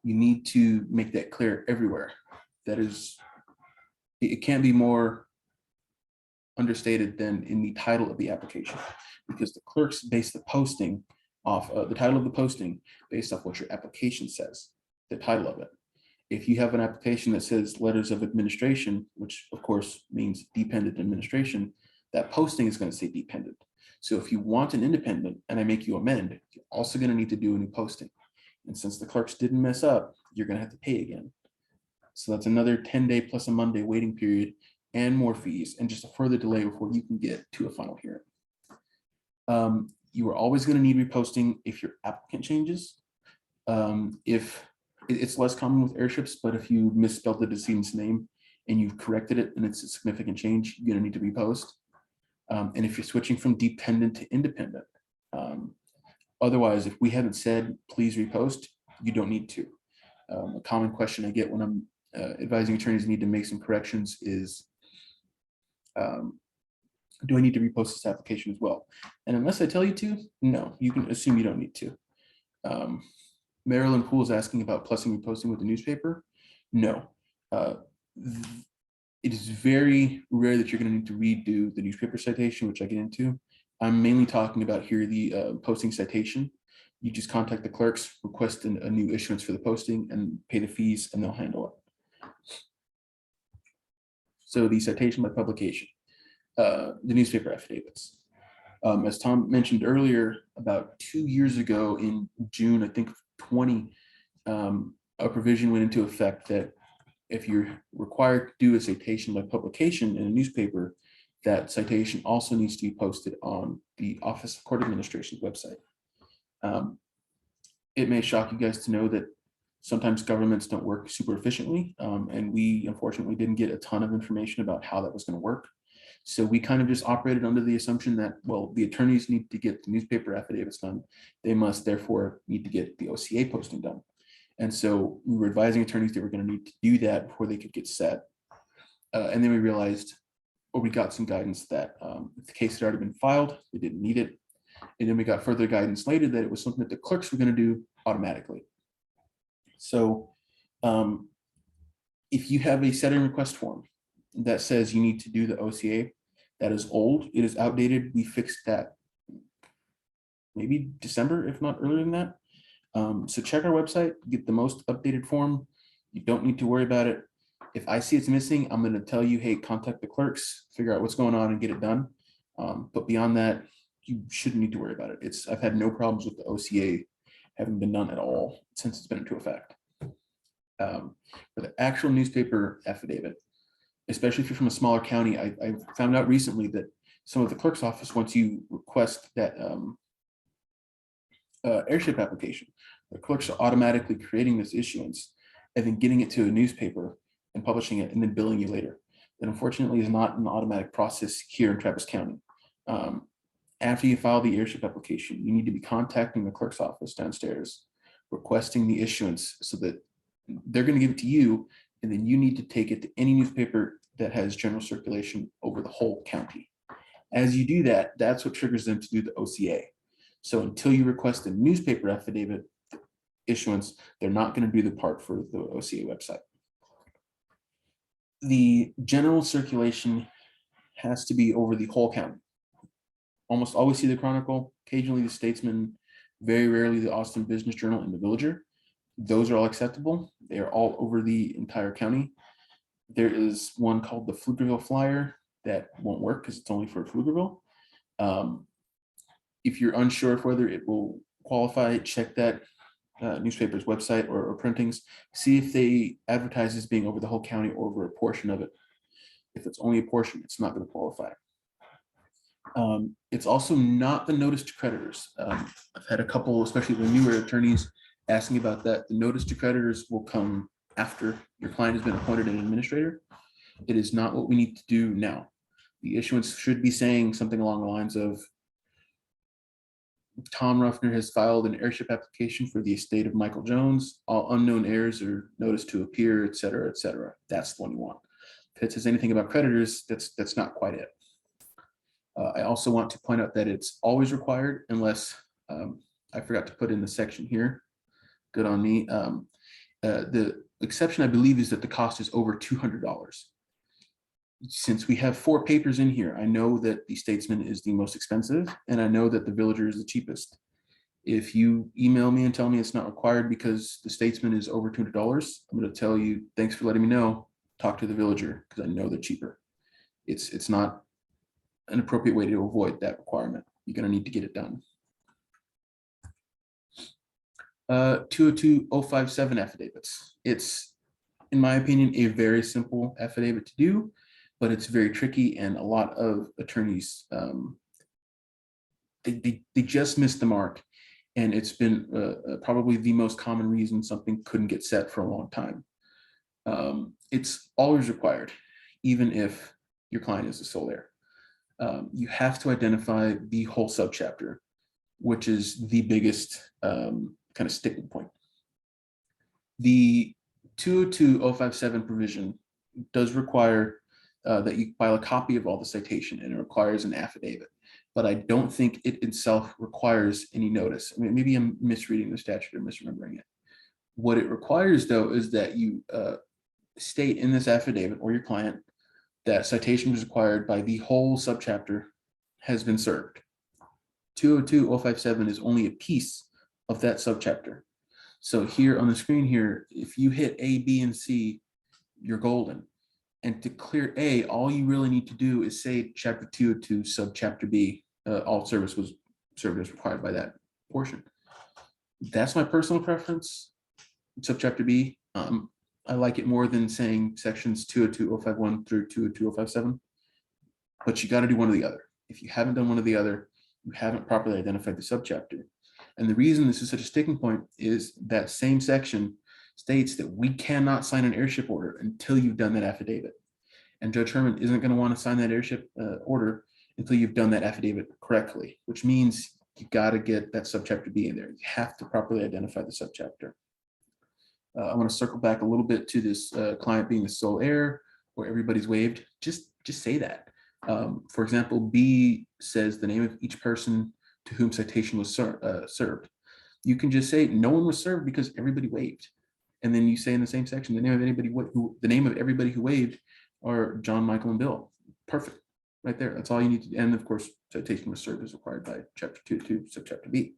you need to make that clear everywhere. That is, it can't be more understated than in the title of the application, because the clerks base the posting off the title of the posting based off what your application says, the title of it. If you have an application that says letters of administration, which of course means dependent administration, that posting is going to say dependent. So if you want an independent and I make you amend, you're also going to need to do a new posting. And since the clerks didn't mess up, you're going to have to pay again. So that's another 10-day plus a Monday waiting period and more fees, and just a further delay before you can get to a final hearing. You are always going to need reposting if your applicant changes. If it's less common with Heirships, but if you misspelled the decedent's name and you've corrected it and it's a significant change, you're going to need to repost. And if you're switching from dependent to independent, otherwise, if we haven't said please repost, you don't need to. A common question I get when I'm advising attorneys need to make some corrections is, do I need to repost this application as well? And unless I tell you to, no, you can assume you don't need to. Marilyn Poole is asking about plussing reposting with the newspaper. No, it is very rare that you're going to need to redo the newspaper citation, which I get into. I'm mainly talking about here the posting citation. You just contact the clerks, request a new issuance for the posting, and pay the fees, and they'll handle it. So the citation by publication, the newspaper affidavits. As Tom mentioned earlier, about 2 years ago in June, I think of 20, a provision went into effect that if you're required to do a citation by publication in a newspaper, that citation also needs to be posted on the Office of Court Administration's website. It may shock you guys to know that sometimes governments don't work super efficiently, and we unfortunately didn't get a ton of information about how that was going to work. So we kind of just operated under the assumption that, well, the attorneys need to get the newspaper affidavits done. They must therefore need to get the OCA posting done. And so we were advising attorneys that we're going to need to do that before they could get set. And then we realized, or we got some guidance that if the case had already been filed, they didn't need it. And then we got further guidance later that it was something that the clerks were going to do automatically. So if you have a setting request form that says you need to do the OCA, that is old, it is outdated. We fixed that maybe December, if not earlier than that. So check our website, get the most updated form. You don't need to worry about it. If I see it's missing, I'm going to tell you, hey, contact the clerks, figure out what's going on and get it done. But beyond that, you shouldn't need to worry about it. I've had no problems with the OCA having been done at all since it's been into effect. For the actual newspaper affidavit, especially if you're from a smaller county, I found out recently that some of the clerk's office, once you request that heirship application, the clerks are automatically creating this issuance and then getting it to a newspaper and publishing it and then billing you later. That unfortunately is not an automatic process here in Travis County. After you file the heirship application, you need to be contacting the clerk's office downstairs requesting the issuance so that they're going to give it to you, and then you need to take it to any newspaper that has general circulation over the whole county. As you do that, that's what triggers them to do the OCA. So until you request a newspaper affidavit issuance, they're not going to do the part for the OCA website. The general circulation has to be over the whole county. Almost always see the Chronicle, occasionally the Statesman, very rarely the Austin Business Journal and the Villager. Those are all acceptable. They are all over the entire county. There is one called the Pflugerville Flyer that won't work because it's only for Pflugerville. If you're unsure of whether it will qualify, check that newspaper's website or printings, see if they advertise as being over the whole county or over a portion of it. If it's only a portion, it's not going to qualify. It's also not the notice to creditors. I've had a couple, especially the newer attorneys, asking about that. The notice to creditors will come after your client has been appointed an administrator. It is not what we need to do now. The issuance should be saying something along the lines of, Tom Ruffner has filed an heirship application for the estate of Michael Jones. All unknown heirs are noticed to appear, et cetera, et cetera. That's the one you want. If it says anything about creditors, that's not quite it. I also want to point out that it's always required unless, I forgot to put in the section here. Good on me. The exception, I believe, is that the cost is over $200. Since we have 4 papers in here, I know that the Statesman is the most expensive, and I know that the Villager is the cheapest. If you email me and tell me it's not required because the Statesman is over $200, I'm going to tell you, thanks for letting me know, talk to the Villager, because I know they're cheaper. It's not an appropriate way to avoid that requirement. You're going to need to get it done. 202-057 affidavits. It's, in my opinion, a very simple affidavit to do, but it's very tricky, and a lot of attorneys, they just missed the mark, and it's been probably the most common reason something couldn't get set for a long time. It's always required, even if your client is the sole heir. You have to identify the whole subchapter, which is the biggest kind of sticking point. The 202-057 provision does require that you file a copy of all the citation, and it requires an affidavit, but I don't think it itself requires any notice. I mean, maybe I'm misreading the statute or misremembering it. What it requires, though, is that you state in this affidavit, or your client, that citation was required by the whole subchapter has been served. 202-057 is only a piece of that subchapter. So here on the screen here, if you hit A, B, and C, you're golden. And to clear A, all you really need to do is say chapter 202 subchapter B, all service was served as required by that portion. That's my personal preference, subchapter B. I like it more than saying sections 202-051 through 202-057, but you got to do one or the other. If you haven't done one or the other, you haven't properly identified the subchapter. And the reason this is such a sticking point is that same section states that we cannot sign an heirship order until you've done that affidavit. And Judge Herman isn't going to want to sign that heirship order until you've done that affidavit correctly, which means you got to get that subchapter B in there. You have to properly identify the subchapter. I want to circle back a little bit to this client being the sole heir, where everybody's waived. Just say that. For example, B says the name of each person to whom citation was served. You can just say no one was served because everybody waived, and then you say in the same section the name of everybody who waived are John, Michael, and Bill. Perfect, right there. That's all you need to. And of course, citation was served as required by chapter 202, subchapter B.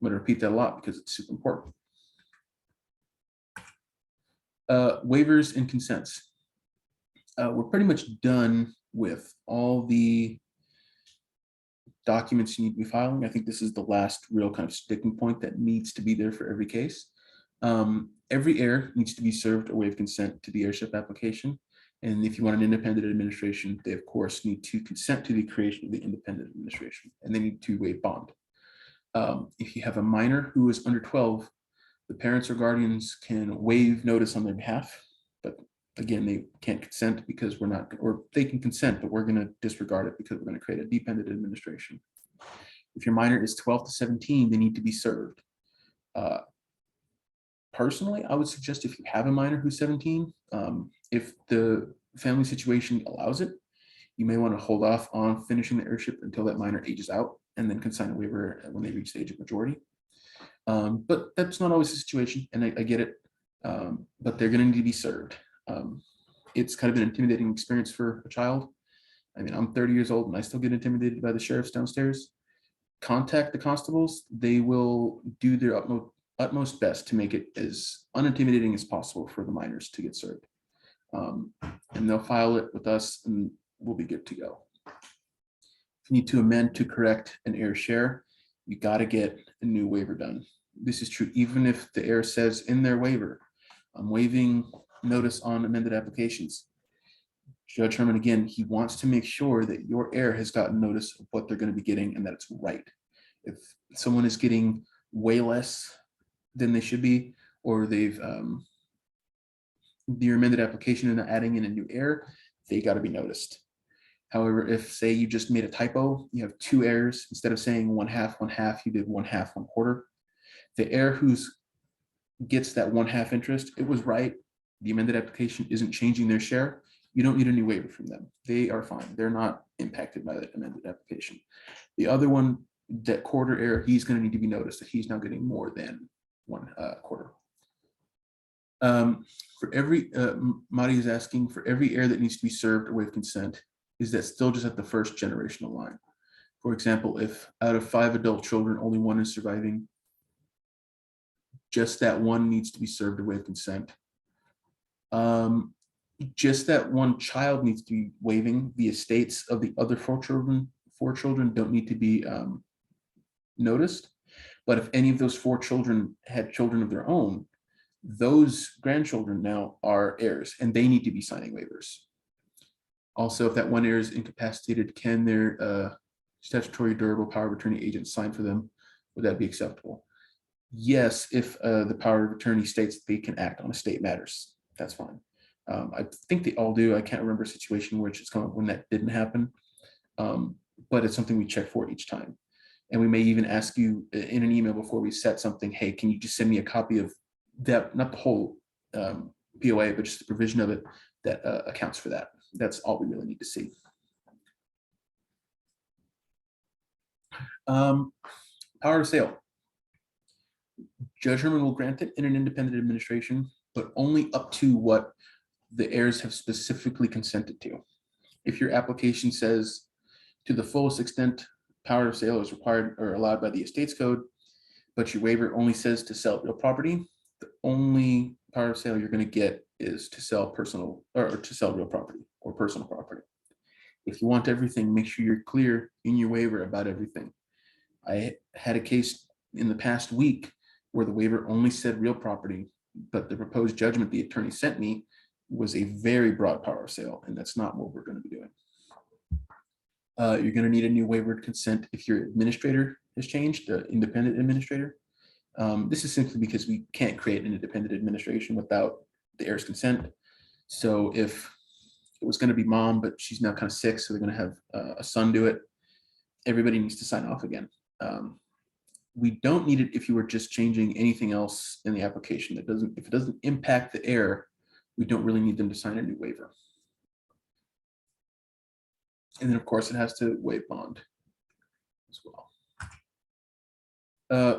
I'm going to repeat that a lot because it's super important. Waivers and consents. We're pretty much done with all the documents you need to be filing. I think this is the last real kind of sticking point that needs to be there for every case. Every heir needs to be served a waive consent to the heirship application. And if you want an independent administration, they of course need to consent to the creation of the independent administration, and they need to waive bond. If you have a minor who is under 12, the parents or guardians can waive notice on their behalf, but again, they can't consent because we're not, or they can consent, but we're going to disregard it because we're going to create a dependent administration. If your minor is 12 to 17, they need to be served. Personally, I would suggest if you have a minor who's 17, if the family situation allows it, you may want to hold off on finishing the heirship until that minor ages out and then can sign a waiver when they reach the age of majority. But that's not always the situation, and I get it, but they're going to need to be served. It's kind of an intimidating experience for a child. I mean, I'm 30 years old and I still get intimidated by the sheriffs downstairs. Contact the constables. They will do their utmost best to make it as unintimidating as possible for the minors to get served. And they'll file it with us and we'll be good to go. If you need to amend to correct an heir share, you got to get a new waiver done. This is true even if the heir says in their waiver, I'm waiving notice on amended applications. Judge Herman, again, he wants to make sure that your heir has gotten notice of what they're going to be getting and that it's right. If someone is getting way less than they should be, or they've the amended application and adding in a new heir, they got to be noticed. However, if say you just made a typo, you have two heirs, instead of saying 1/2, you did 1/2, 1/4. The heir who's gets that 1/2 interest, it was right. The amended application isn't changing their share. You don't need a new waiver from them. They are fine. They're not impacted by that amended application. The other one, that quarter heir, he's going to need to be noticed that he's now getting more than 1/4. For every, Madi is asking, for every heir that needs to be served or waive consent, is that still just at the first generational line? For example, if out of 5 adult children, only 1 is surviving, just that 1 needs to be served or waive consent. Just that 1 child needs to be waiving. The estates of the other 4 children don't need to be noticed. But if any of those 4 children had children of their own, those grandchildren now are heirs and they need to be signing waivers. Also, if that 1 heir is incapacitated, can their statutory durable power of attorney agent sign for them? Would that be acceptable? Yes, if the power of attorney states they can act on estate matters, that's fine. I think they all do. I can't remember a situation where it's come up when that didn't happen, but it's something we check for each time. And we may even ask you in an email before we set something, hey, can you just send me a copy of that, not the whole POA, but just the provision of it that accounts for that. That's all we really need to see. Power of sale. Judge Herman will grant it in an independent administration, but only up to what the heirs have specifically consented to. If your application says to the fullest extent power of sale is required or allowed by the estates code, but your waiver only says to sell real property, the only power of sale you're going to get is to sell personal or to sell real property or personal property. If you want everything, make sure you're clear in your waiver about everything. I had a case in the past week where the waiver only said real property, but the proposed judgment the attorney sent me was a very broad power of sale, and that's not what we're going to be doing. You're going to need a new waiver of consent if your administrator has changed, the independent administrator. This is simply because we can't create an independent administration without the heir's consent. So if it was going to be mom, but she's now kind of sick, so they're going to have a son do it, everybody needs to sign off again. We don't need it if you were just changing anything else in the application. If it doesn't impact the heir, we don't really need them to sign a new waiver. And then of course it has to waive bond as well.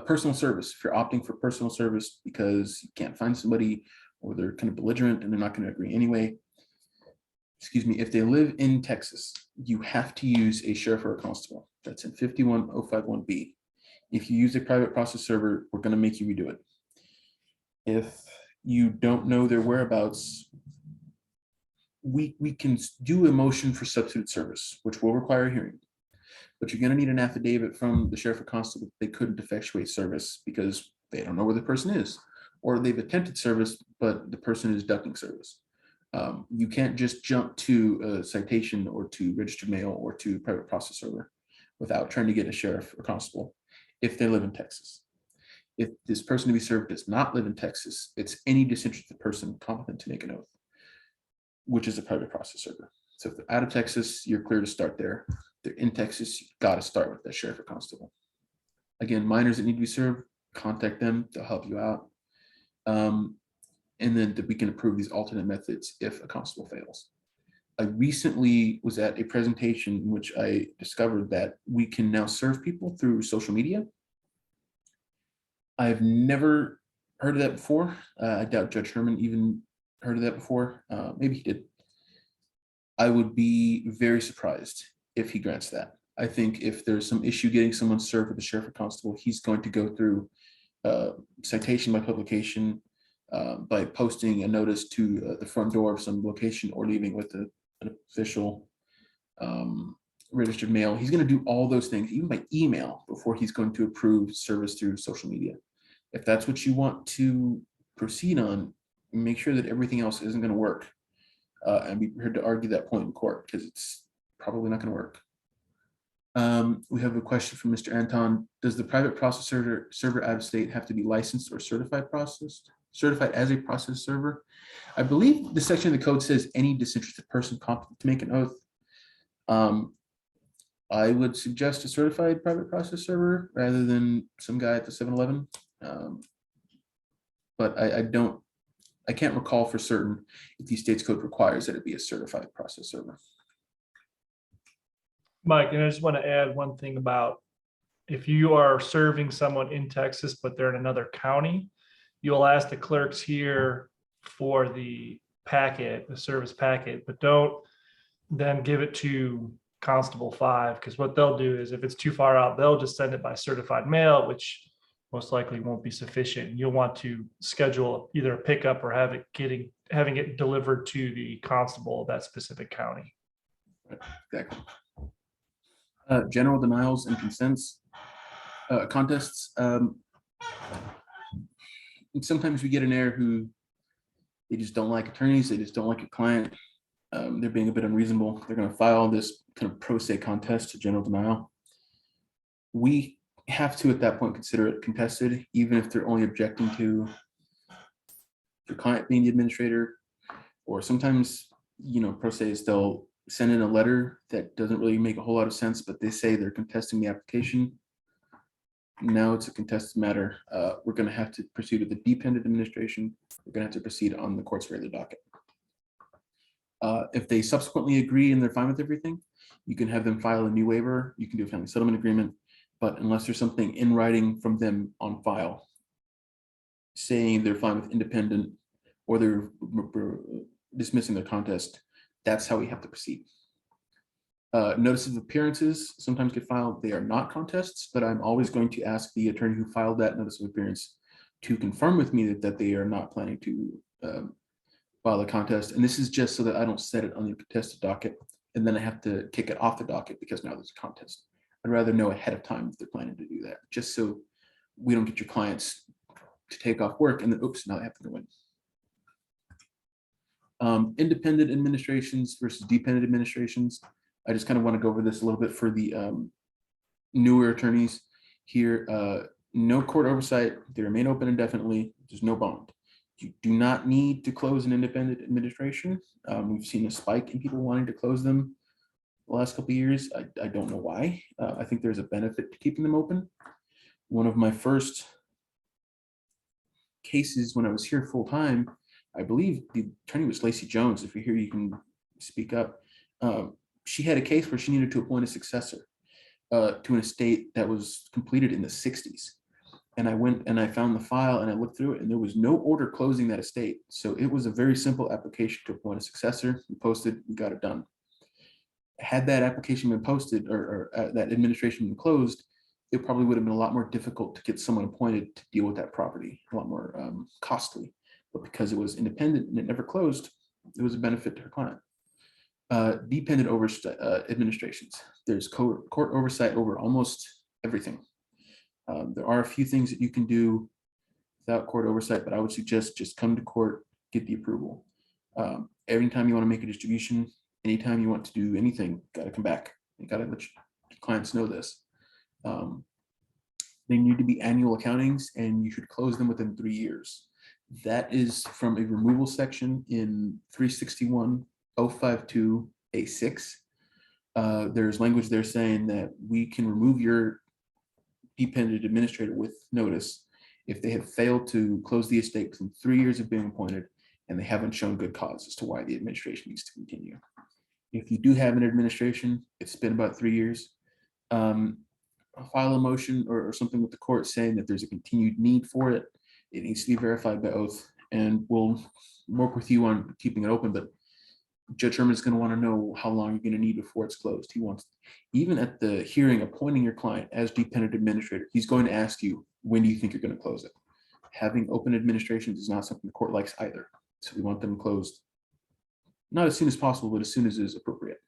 Personal service, if you're opting for personal service because you can't find somebody or they're kind of belligerent and they're not going to agree anyway. Excuse me, if they live in Texas, you have to use a sheriff or a constable. That's in 51051B. If you use a private process server, we're going to make you redo it. If you don't know their whereabouts, we can do a motion for substitute service, which will require a hearing. But you're going to need an affidavit from the sheriff or constable that they couldn't effectuate service because they don't know where the person is, or they've attempted service, but the person is ducking service. You can't just jump to a citation or to registered mail or to private process server without trying to get a sheriff or constable if they live in Texas. If this person to be served does not live in Texas, it's any disinterested person competent to make an oath, which is a private process server. So if they're out of Texas, you're clear to start there. If they're in Texas, you've got to start with that sheriff or constable. Again, minors that need to be served, contact them, they'll help you out. And then that we can approve these alternate methods if a constable fails. I recently was at a presentation in which I discovered that we can now serve people through social media. I've never heard of that before. I doubt Judge Herman even heard of that before. Maybe he did. I would be very surprised if he grants that. I think if there's some issue getting someone served with the sheriff or constable, he's going to go through citation by publication, by posting a notice to the front door of some location or leaving with an official registered mail. He's going to do all those things, even by email, before he's going to approve service through social media. If that's what you want to proceed on, make sure that everything else isn't going to work. And be prepared to argue that point in court, because it's probably not going to work. We have a question from Mr. Anton. Does the private process server out of state have to be licensed or certified as a process server? I believe the section of the code says any disinterested person competent to make an oath. I would suggest a certified private process server rather than some guy at the 7-Eleven. But I can't recall for certain if the state's code requires that it be a certified process server. Mike, and I just want to add one thing about if you are serving someone in Texas, but they're in another county, you'll ask the clerks here for the packet, the service packet, but don't then give it to Constable 5, because what they'll do is if it's too far out, they'll just send it by certified mail, which most likely won't be sufficient. You'll want to schedule either a pickup or having it delivered to the constable of that specific county. Exactly. General denials and consents, contests. And sometimes we get an heir who they just don't like attorneys, they just don't like a client. They're being a bit unreasonable. They're going to file this kind of pro se contest to general denial. We have to, at that point, consider it contested, even if they're only objecting to the client being the administrator. Or sometimes, pro se's, they'll send in a letter that doesn't really make a whole lot of sense, but they say they're contesting the application. Now it's a contested matter. We're going to have to proceed with the dependent administration. We're going to have to proceed on the court's regular docket. If they subsequently agree and they're fine with everything, you can have them file a new waiver. You can do a family settlement agreement, but unless there's something in writing from them on file saying they're fine with independent or they're dismissing their contest, that's how we have to proceed. Notices of appearances sometimes get filed. They are not contests, but I'm always going to ask the attorney who filed that notice of appearance to confirm with me that they are not planning to file a contest. And this is just so that I don't set it on the contested docket and then I have to kick it off the docket because now there's a contest. I'd rather know ahead of time if they're planning to do that, just so we don't get your clients to take off work and then, oops, now they have to go in. Independent administrations versus dependent administrations. I just kind of want to go over this a little bit for the newer attorneys here. No court oversight. They remain open indefinitely. There's no bond. You do not need to close an independent administration. We've seen a spike in people wanting to close them the last couple of years. I don't know why. I think there's a benefit to keeping them open. One of my first cases when I was here full time, I believe the attorney was Lacey Jones. If you're here, you can speak up. She had a case where she needed to appoint a successor to an estate that was completed in the 60s. And I went and I found the file and I looked through it and there was no order closing that estate. So it was a very simple application to appoint a successor. We posted, we got it done. Had that application been posted or that administration been closed, it probably would have been a lot more difficult to get someone appointed to deal with that property, a lot more costly. But because it was independent and it never closed, it was a benefit to her client. Dependent administrations. There's court oversight over almost everything. There are a few things that you can do without court oversight, but I would suggest just come to court, get the approval. Every time you want to make a distribution, anytime you want to do anything, got to come back. You got to let your clients know this. They need to be annual accountings and you should close them within 3 years. That is from a removal section in 361.052A6. There's language there saying that we can remove your dependent administrator with notice if they have failed to close the estate within 3 years of being appointed and they haven't shown good cause as to why the administration needs to continue. If you do have an administration, it's been about 3 years, file a motion or something with the court saying that there's a continued need for it. It needs to be verified by oath, and we'll work with you on keeping it open. But Judge Sherman is going to want to know how long you're going to need before it's closed. He wants, even at the hearing appointing your client as dependent administrator, he's going to ask you, when do you think you're going to close it? Having open administrations is not something the court likes either. So we want them closed, not as soon as possible, but as soon as is appropriate.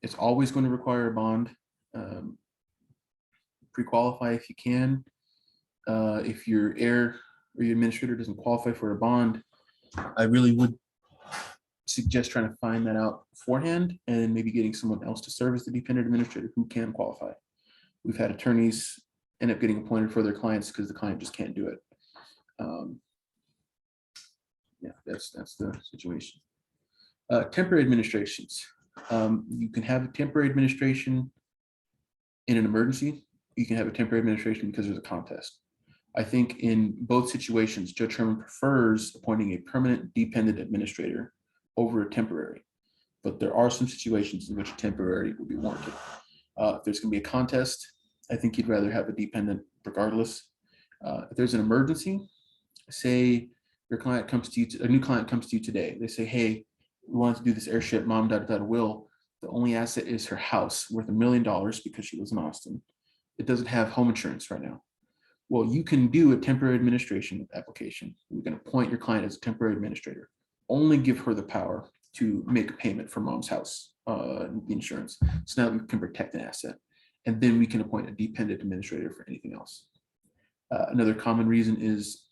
It's always going to require a bond. Pre-qualify if you can. If your heir or your administrator doesn't qualify for a bond, I really would suggest trying to find that out beforehand and maybe getting someone else to serve as the dependent administrator who can qualify. We've had attorneys end up getting appointed for their clients because the client just can't do it. Yeah, that's the situation. Temporary administrations. You can have a temporary administration in an emergency. You can have a temporary administration because there's a contest. I think in both situations, Judge Sherman prefers appointing a permanent dependent administrator over a temporary, but there are some situations in which a temporary would be warranted. If there's going to be a contest, I think you'd rather have a dependent regardless. If there's an emergency, say your client comes to you, a new client comes to you today. They say, hey, we want to do this heirship, mom died without a will. The only asset is her house worth $1 million because she lives in Austin. It doesn't have home insurance right now. Well, you can do a temporary administration application. We can appoint your client as a temporary administrator. Only give her the power to make a payment for mom's house, the insurance. So now we can protect an asset. And then we can appoint a dependent administrator for anything else. Another common reason is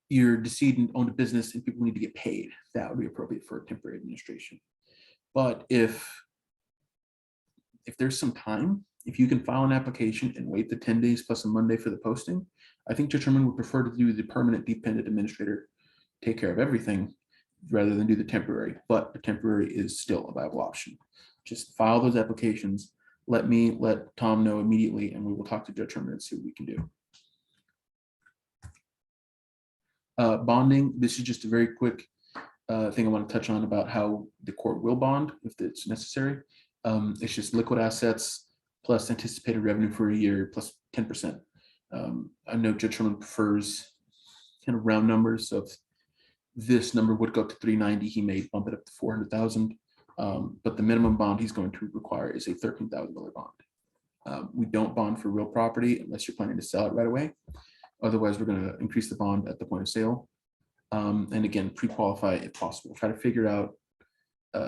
your decedent owned a business and people need to get paid. That would be appropriate for a temporary administration. But if there's some time, if you can file an application and wait the 10 days plus a Monday for the posting, I think Judge Sherman would prefer to do the permanent dependent administrator, take care of everything rather than do the temporary, but the temporary is still a viable option. Just file those applications. Let Tom know immediately, and we will talk to Judge Sherman and see what we can do. Bonding, this is just a very quick thing I want to touch on about how the court will bond if it's necessary. It's just liquid assets plus anticipated revenue for a year plus 10%. I know Judge Sherman prefers kind of round numbers. So if this number would go up to 390, he may bump it up to 400,000. But the minimum bond he's going to require is a $13,000 bond. We don't bond for real property unless you're planning to sell it right away. Otherwise, we're going to increase the bond at the point of sale. And again, pre-qualify if possible. Try to figure out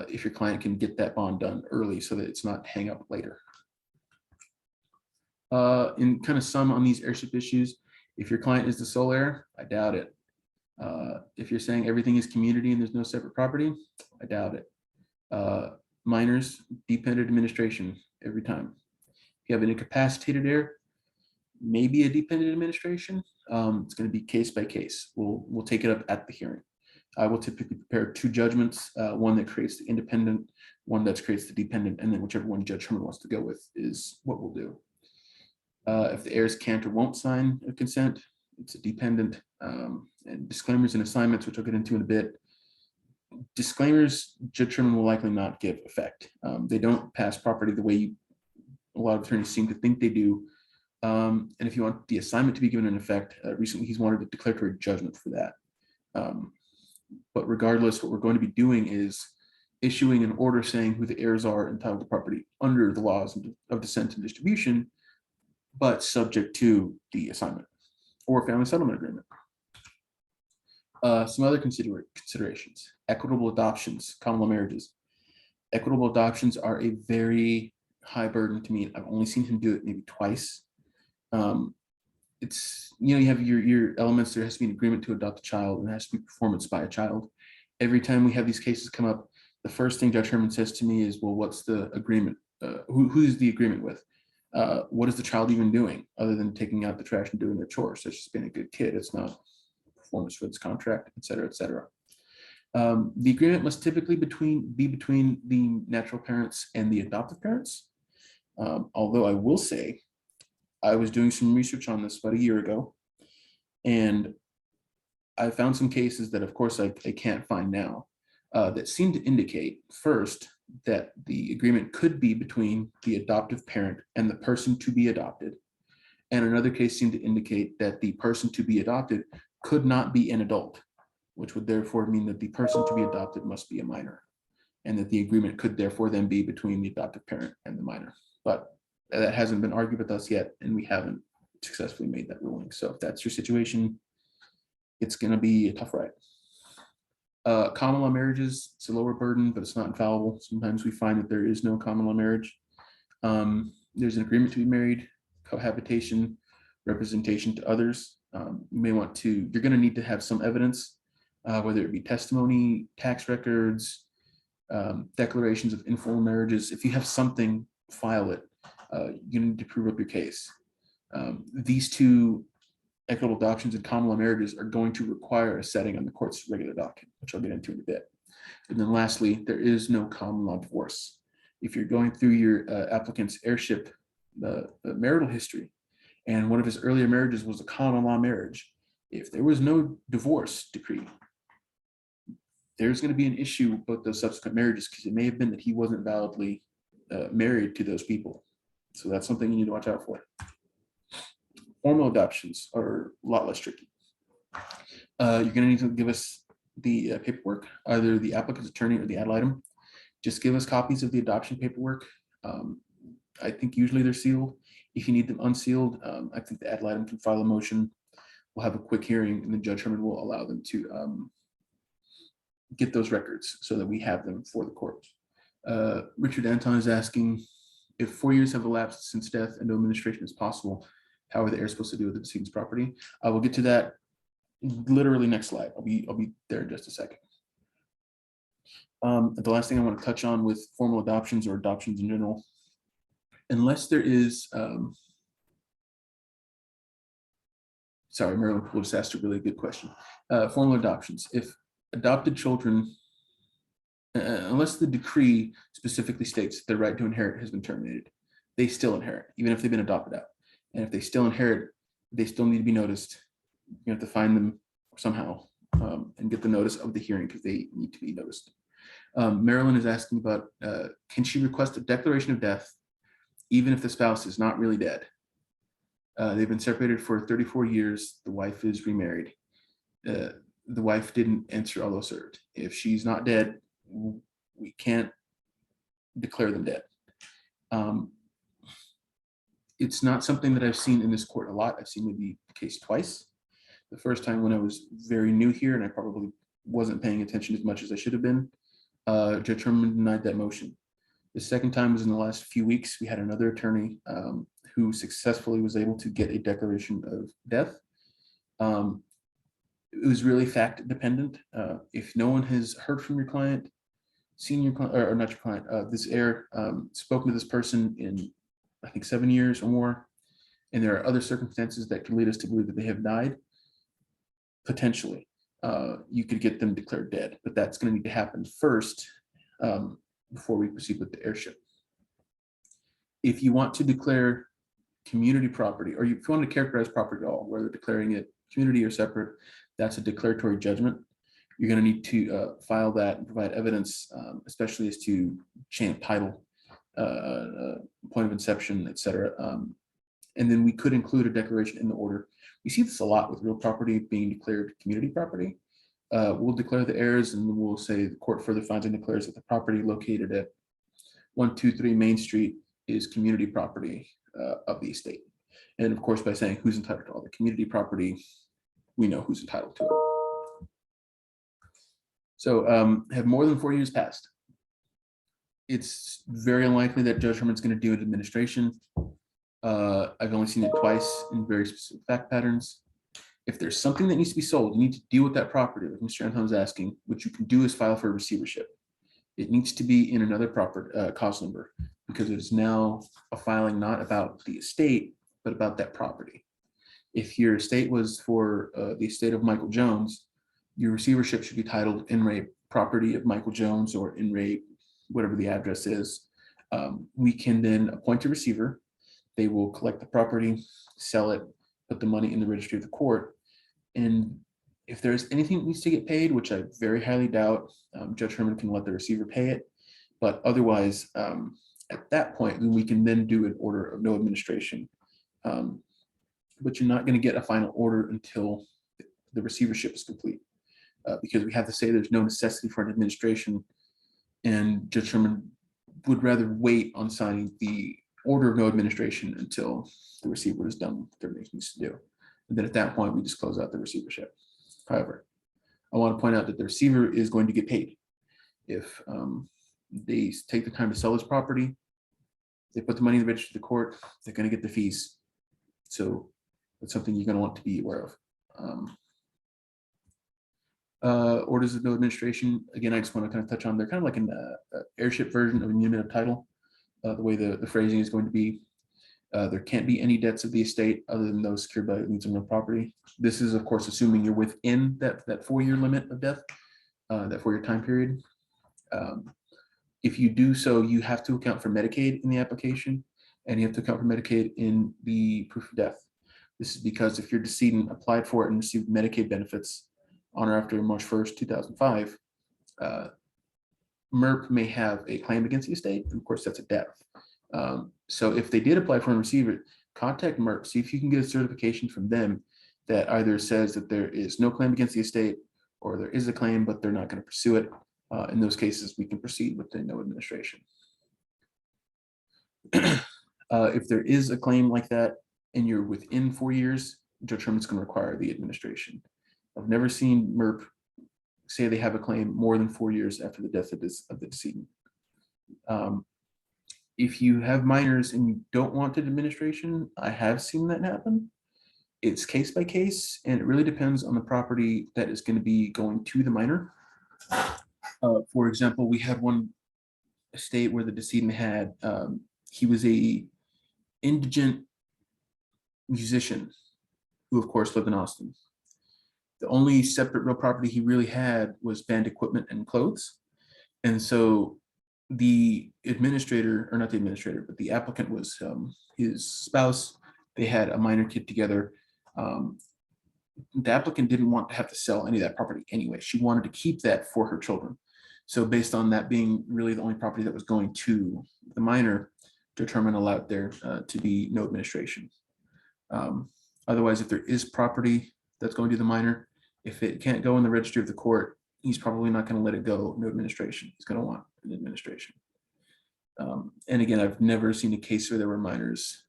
if your client can get that bond done early so that it's not hang up later. In kind of sum on these heirship issues, if your client is the sole heir, I doubt it. If you're saying everything is community and there's no separate property, I doubt it. Minors, dependent administration every time. If you have an incapacitated heir, maybe a dependent administration. It's going to be case by case. We'll take it up at the hearing. I will typically prepare two judgments, one that creates the independent, one that creates the dependent, and then whichever one Judge Sherman wants to go with is what we'll do. If the heirs can't or won't sign a consent, it's a dependent. And disclaimers and assignments, which I'll get into in a bit. Disclaimers, Judge Sherman will likely not give effect. They don't pass property the way a lot of attorneys seem to think they do. And if you want the assignment to be given an effect, recently he's wanted a declaratory judgment for that. But regardless, what we're going to be doing is issuing an order saying who the heirs are entitled to property under the laws of descent and distribution, but subject to the assignment or family settlement agreement. Some other considerations: equitable adoptions, common law marriages. Equitable adoptions are a very high burden to me. I've only seen him do it maybe twice. It's, you have your elements. There has to be an agreement to adopt a child, and it has to be performance by a child. Every time we have these cases come up, the first thing Judge Sherman says to me is, well, what's the agreement? Who's the agreement with? What is the child even doing other than taking out the trash and doing their chores? It's just being a good kid. It's not performance for this contract, et cetera, et cetera. The agreement must typically be between the natural parents and the adoptive parents. Although I will say, I was doing some research on this about a year ago, and I found some cases that, of course, I can't find now that seem to indicate, first, that the agreement could be between the adoptive parent and the person to be adopted. And another case seemed to indicate that the person to be adopted could not be an adult, which would therefore mean that the person to be adopted must be a minor, and that the agreement could therefore then be between the adoptive parent and the minor. But that hasn't been argued with us yet, and we haven't successfully made that ruling. So if that's your situation, it's going to be a tough ride. Common law marriages, it's a lower burden, but it's not infallible. Sometimes we find that there is no common law marriage. There's an agreement to be married, cohabitation, representation to others. You may want to, you're going to need to have some evidence, whether it be testimony, tax records, declarations of informal marriages. If you have something, file it. You need to prove up your case. These two, equitable adoptions and common law marriages, are going to require a setting on the court's regular docket, which I'll get into in a bit. And then lastly, there is no common law divorce. If you're going through your applicant's heirship, the marital history, and one of his earlier marriages was a common law marriage, if there was no divorce decree, there's going to be an issue with both those subsequent marriages, because it may have been that he wasn't validly married to those people. So that's something you need to watch out for. Formal adoptions are a lot less tricky. You're going to need to give us the paperwork, either the applicant's attorney or the ad litem. Just give us copies of the adoption paperwork. I think usually they're sealed. If you need them unsealed, I think the ad litem can file a motion. We'll have a quick hearing, and then Judge Herman will allow them to get those records so that we have them for the court. Richard Anton is asking, if 4 years have elapsed since death and no administration is possible, how are the heirs supposed to deal with the decedent's property? I will get to that literally next slide. I'll be there in just a second. The last thing I want to touch on with formal adoptions or adoptions in general, unless there is, sorry, Marilyn Poole just asked a really good question. Formal adoptions, if adopted children, unless the decree specifically states their right to inherit has been terminated, they still inherit, even if they've been adopted out. And if they still inherit, they still need to be noticed. You have to find them somehow and get the notice of the hearing, because they need to be noticed. Marilyn is asking about, can she request a declaration of death even if the spouse is not really dead? They've been separated for 34 years. The wife is remarried. The wife didn't answer although served. If she's not dead, we can't declare them dead. It's not something that I've seen in this court a lot. I've seen maybe the case twice. The first time when I was very new here and I probably wasn't paying attention as much as I should have been, Judge Herman denied that motion. The second time was in the last few weeks. We had another attorney who successfully was able to get a declaration of death. It was really fact dependent. If no one has heard from your client, seen your client, or not your client, this heir, spoken to this person in, I think, 7 years or more, and there are other circumstances that could lead us to believe that they have died, potentially, you could get them declared dead, but that's going to need to happen first before we proceed with the heirship. If you want to declare community property, or if you want to characterize property at all, whether declaring it community or separate, that's a declaratory judgment. You're going to need to file that and provide evidence, especially as to chain of title, point of inception, etc. And then we could include a declaration in the order. We see this a lot with real property being declared community property. We'll declare the heirs, and then we'll say the court further finds and declares that the property located at 123 Main Street is community property of the estate. And of course, by saying who's entitled to all the community property, we know who's entitled to it. So have more than 4 years passed? It's very unlikely that Judge Herman's going to do an administration. I've only seen it twice in very specific fact patterns. If there's something that needs to be sold, you need to deal with that property, like Mr. Anton's asking. What you can do is file for a receivership. It needs to be in another proper cause number, because it is now a filing not about the estate, but about that property. If your estate was for the estate of Michael Jones, your receivership should be titled in re property of Michael Jones, or in re whatever the address is. We can then appoint a receiver. They will collect the property, sell it, put the money in the registry of the court. And if there's anything that needs to get paid, which I very highly doubt, Judge Herman can let the receiver pay it. But otherwise, at that point, we can then do an order of no administration. But you're not going to get a final order until the receivership is complete, because we have to say there's no necessity for an administration, and Judge Herman would rather wait on signing the order of no administration until the receiver is done with everything he needs to do. And then at that point, we just close out the receivership. However, I want to point out that the receiver is going to get paid. If they take the time to sell this property, they put the money in the registry of the court, they're going to get the fees. So that's something you're going to want to be aware of. Orders of no administration, again, I just want to kind of touch on, they're kind of like an heirship version of immunity of title, the way the phrasing is going to be. There can't be any debts of the estate other than those secured by liens on real property. This is, of course, assuming you're within that 4-year limit of death, that 4-year time period. If you do so, you have to account for Medicaid in the application, and you have to account for Medicaid in the proof of death. This is because if your decedent applied for it and received Medicaid benefits on or after March 1st, 2005, MERP may have a claim against the estate, and of course, that's a death. So if they did apply for and receive it, contact MERP, see if you can get a certification from them that either says that there is no claim against the estate, or there is a claim, but they're not going to pursue it. In those cases, we can proceed with the no administration. If there is a claim like that and you're within 4 years, Judge Herman's going to require the administration. I've never seen MERP say they have a claim more than 4 years after the death of the decedent. If you have minors and you don't want an administration, I have seen that happen. It's case by case, and it really depends on the property that is going to be going to the minor. For example, we had one estate where the decedent had, he was a indigent musician who of course lived in Austin. The only separate real property he really had was band equipment and clothes. And so the administrator, or not the administrator, but the applicant was his spouse. They had a minor kid together. The applicant didn't want to have to sell any of that property anyway. She wanted to keep that for her children. So based on that being really the only property that was going to the minor, Judge Herman allowed there to be no administration. Otherwise, if there is property that's going to the minor, if it can't go in the registry of the court, he's probably not going to let it go, no administration. He's going to want an administration. And again, I've never seen a case where there were minors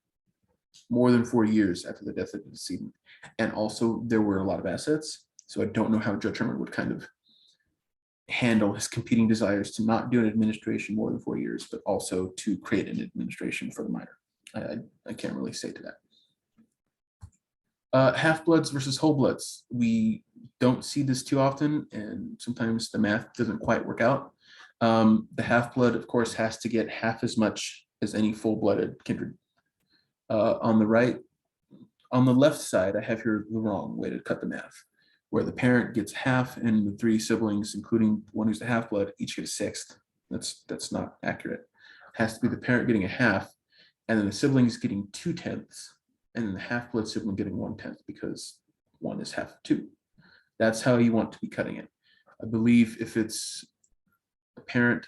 more than 4 years after the death of the decedent. And also there were a lot of assets. So I don't know how Judge Herman would kind of handle his competing desires to not do an administration more than 4 years, but also to create an administration for the minor. I can't really say to that. Half-bloods versus whole-bloods. We don't see this too often, and sometimes the math doesn't quite work out. The half-blood, of course, has to get half as much as any full-blooded kindred. On the right, on the left side, I have here the wrong way to cut the math, where the parent gets half and the 3 siblings, including one who's a half-blood, each get a sixth. That's not accurate. It has to be the parent getting a half, and then the siblings getting 2/10, and then the half-blood sibling getting 1/10, because 1 is half of 2. That's how you want to be cutting it. I believe if it's a parent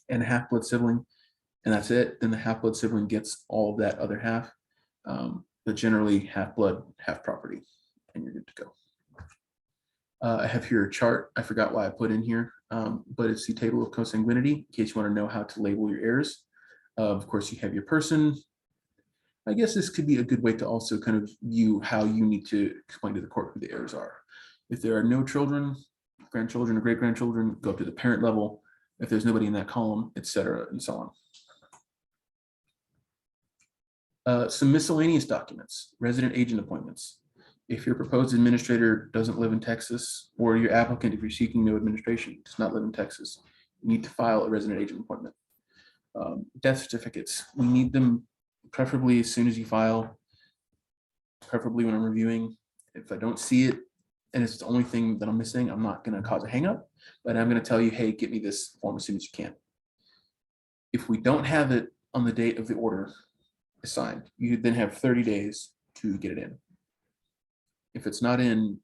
and a half-blood sibling, and that's it, then the half-blood sibling gets all of that other half. But generally, half-blood, half property, and you're good to go. I have here a chart. I forgot why I put in here, but it's the table of consanguinity, in case you want to know how to label your heirs. Of course, you have your person. I guess this could be a good way to also kind of view how you need to explain to the court who the heirs are. If there are no children, grandchildren, or great-grandchildren, go up to the parent level. If there's nobody in that column, etc., and so on. Some miscellaneous documents, resident agent appointments. If your proposed administrator doesn't live in Texas, or your applicant, if you're seeking no administration, does not live in Texas, you need to file a resident agent appointment. Death certificates, we need them preferably as soon as you file, preferably when I'm reviewing. If I don't see it, and it's the only thing that I'm missing, I'm not going to cause a hangup, but I'm going to tell you, hey, get me this form as soon as you can. If we don't have it on the date of the order, assigned. You then have 30 days to get it in. If it's not in,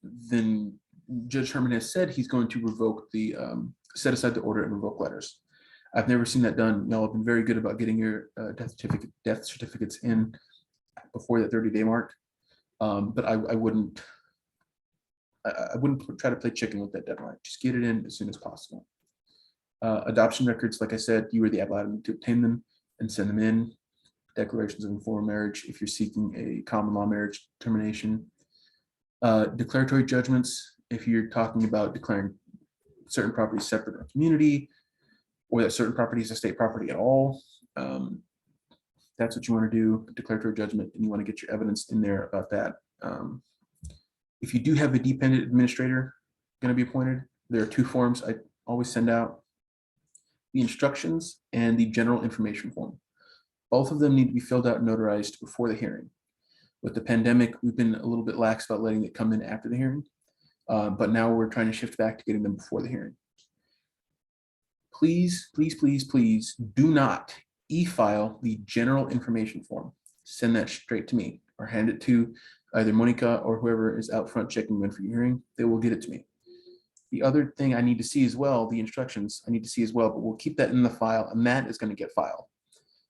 then Judge Herman has said he's going to revoke the, set aside the order and revoke letters. I've never seen that done. Y'all have been very good about getting your death certificates in before that 30-day mark. But I wouldn't try to play chicken with that deadline. Just get it in as soon as possible. Adoption records, like I said, you are the applicant to obtain them and send them in. Declarations of informal marriage if you're seeking a common law marriage termination. Declaratory judgments if you're talking about declaring certain properties separate from community, or that certain property is a state property at all. That's what you want to do, declaratory judgment, and you want to get your evidence in there about that. If you do have a dependent administrator going to be appointed, there are two forms I always send out: the instructions and the general information form. Both of them need to be filled out and notarized before the hearing. With the pandemic, we've been a little bit lax about letting it come in after the hearing, but now we're trying to shift back to getting them before the hearing. Please, please, please, please do not e-file the general information form. Send that straight to me or hand it to either Monica or whoever is out front checking in for your hearing. They will get it to me. The other thing I need to see as well, the instructions I need to see as well, but we'll keep that in the file, and that is going to get filed.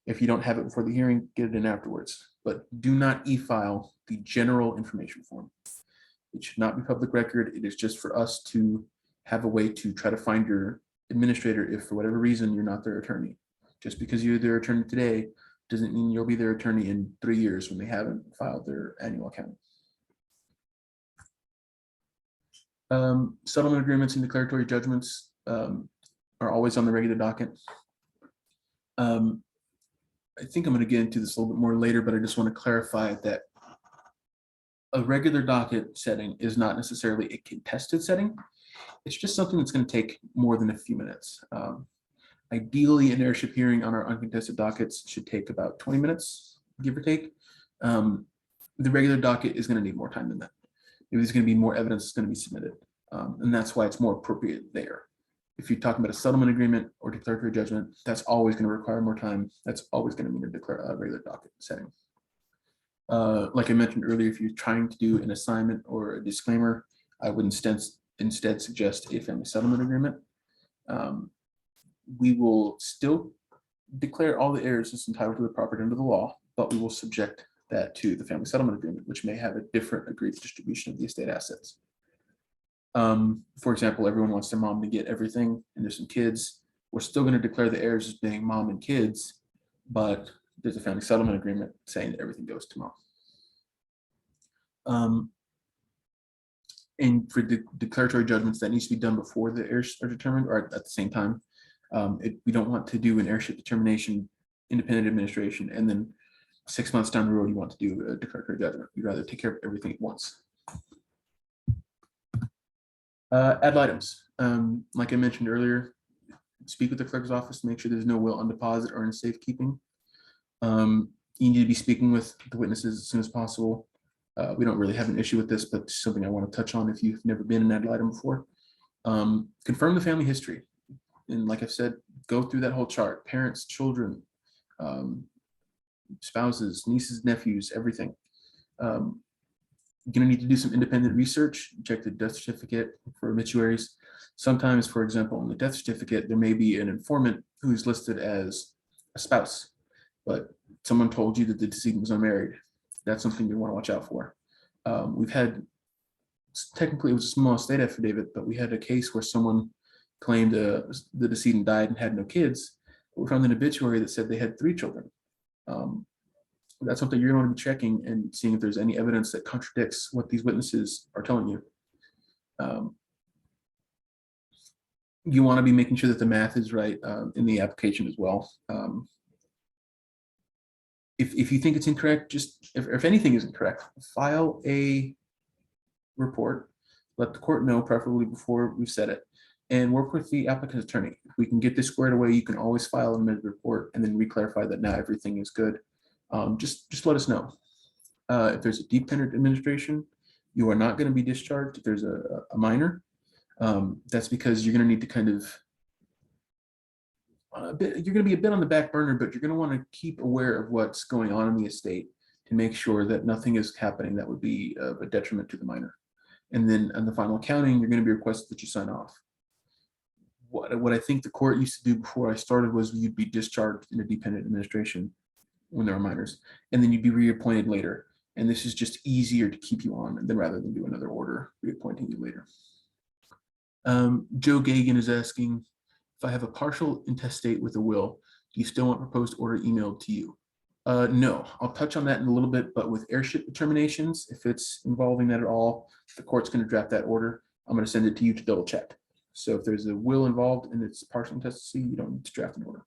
If you don't have it before the hearing, get it in afterwards, but do not e-file the general information form. It should not be public record. It is just for us to have a way to try to find your administrator if for whatever reason you're not their attorney. Just because you're their attorney today doesn't mean you'll be their attorney in 3 years when they haven't filed their annual account. Settlement agreements and declaratory judgments are always on the regular docket. I think I'm going to get into this a little bit more later, but I just want to clarify that a regular docket setting is not necessarily a contested setting. It's just something that's going to take more than a few minutes. Ideally, an heirship hearing on our uncontested dockets should take about 20 minutes, give or take. The regular docket is going to need more time than that. Maybe there's going to be more evidence that's going to be submitted, and that's why it's more appropriate there. If you're talking about a settlement agreement or declaratory judgment, that's always going to require more time. That's always going to mean a regular docket setting. Like I mentioned earlier, if you're trying to do an assignment or a disclaimer, I would instead suggest a family settlement agreement. We will still declare all the heirs as entitled to the property under the law, but we will subject that to the family settlement agreement, which may have a different agreed distribution of the estate assets. For example, everyone wants their mom to get everything and there's some kids. We're still going to declare the heirs as being mom and kids, but there's a family settlement agreement saying that everything goes to mom. And for the declaratory judgments, that needs to be done before the heirs are determined or at the same time. We don't want to do an heirship determination, independent administration, and then 6 months down the road, you want to do a declaratory judgment. You'd rather take care of everything at once. Ad litems. Like I mentioned earlier, speak with the clerk's office to make sure there's no will on deposit or in safekeeping. You need to be speaking with the witnesses as soon as possible. We don't really have an issue with this, but it's something I want to touch on if you've never been an ad litem before. Confirm the family history. And like I've said, go through that whole chart: parents, children, spouses, nieces, nephews, everything. You're going to need to do some independent research, check the death certificate for obituaries. Sometimes, for example, on the death certificate, there may be an informant who's listed as a spouse, but someone told you that the decedent was unmarried. That's something you want to watch out for. We've had, technically it was a small estate affidavit, but we had a case where someone claimed the decedent died and had no kids. We found an obituary that said they had 3 children. That's something you're going to be checking and seeing if there's any evidence that contradicts what these witnesses are telling you. You want to be making sure that the math is right in the application as well. If you think it's incorrect, just if anything is incorrect, file a report, let the court know, preferably before we've said it, and work with the applicant's attorney. If we can get this squared away, you can always file an amended report and then re-clarify that now everything is good. Just let us know. If there's a dependent administration, you are not going to be discharged. If there's a minor, that's because you're going to need to kind of you're going to be a bit on the back burner, but you're going to want to keep aware of what's going on in the estate to make sure that nothing is happening that would be of a detriment to the minor. And then on the final accounting, you're going to be requested that you sign off. What I think the court used to do before I started was you'd be discharged in a dependent administration when there are minors, and then you'd be reappointed later. And this is just easier to keep you on than rather than do another order reappointing you later. Joe Gagan is asking, if I have a partial intestate with a will, do you still want proposed order emailed to you? No, I'll touch on that in a little bit, but with heirship determinations, if it's involving that at all, the court's going to draft that order. I'm going to send it to you to double check. So if there's a will involved and it's partial intestacy, you don't need to draft an order.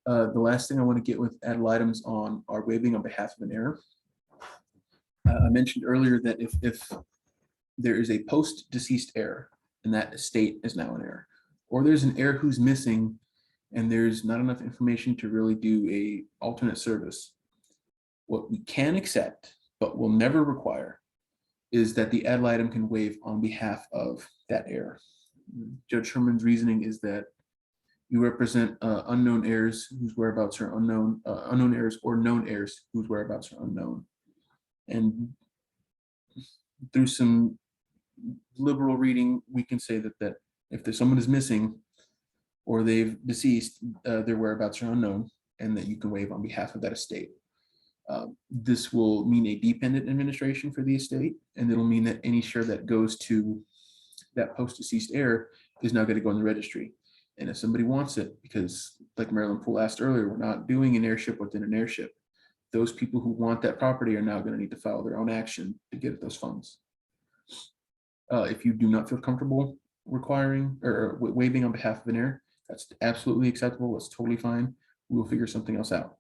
The last thing I want to get with ad litems on are waiving on behalf of an heir. I mentioned earlier that if there is a post-deceased heir and that estate is now an heir, or there's an heir who's missing and there's not enough information to really do a alternate service, what we can accept but will never require is that the ad litem can waive on behalf of that heir. Judge Herman's reasoning is that you represent unknown heirs whose whereabouts are unknown, unknown heirs or known heirs whose whereabouts are unknown. And through some liberal reading, we can say that if there's someone is missing or they've deceased, their whereabouts are unknown, and that you can waive on behalf of that estate. This will mean a dependent administration for the estate, and it'll mean that any share that goes to that post-deceased heir is now going to go in the registry. And if somebody wants it, because like Marilyn Poole asked earlier, we're not doing an heirship within an heirship. Those people who want that property are now going to need to file their own action to get those funds. If you do not feel comfortable requiring or waiving on behalf of an heir, that's absolutely acceptable. That's totally fine. We will figure something else out.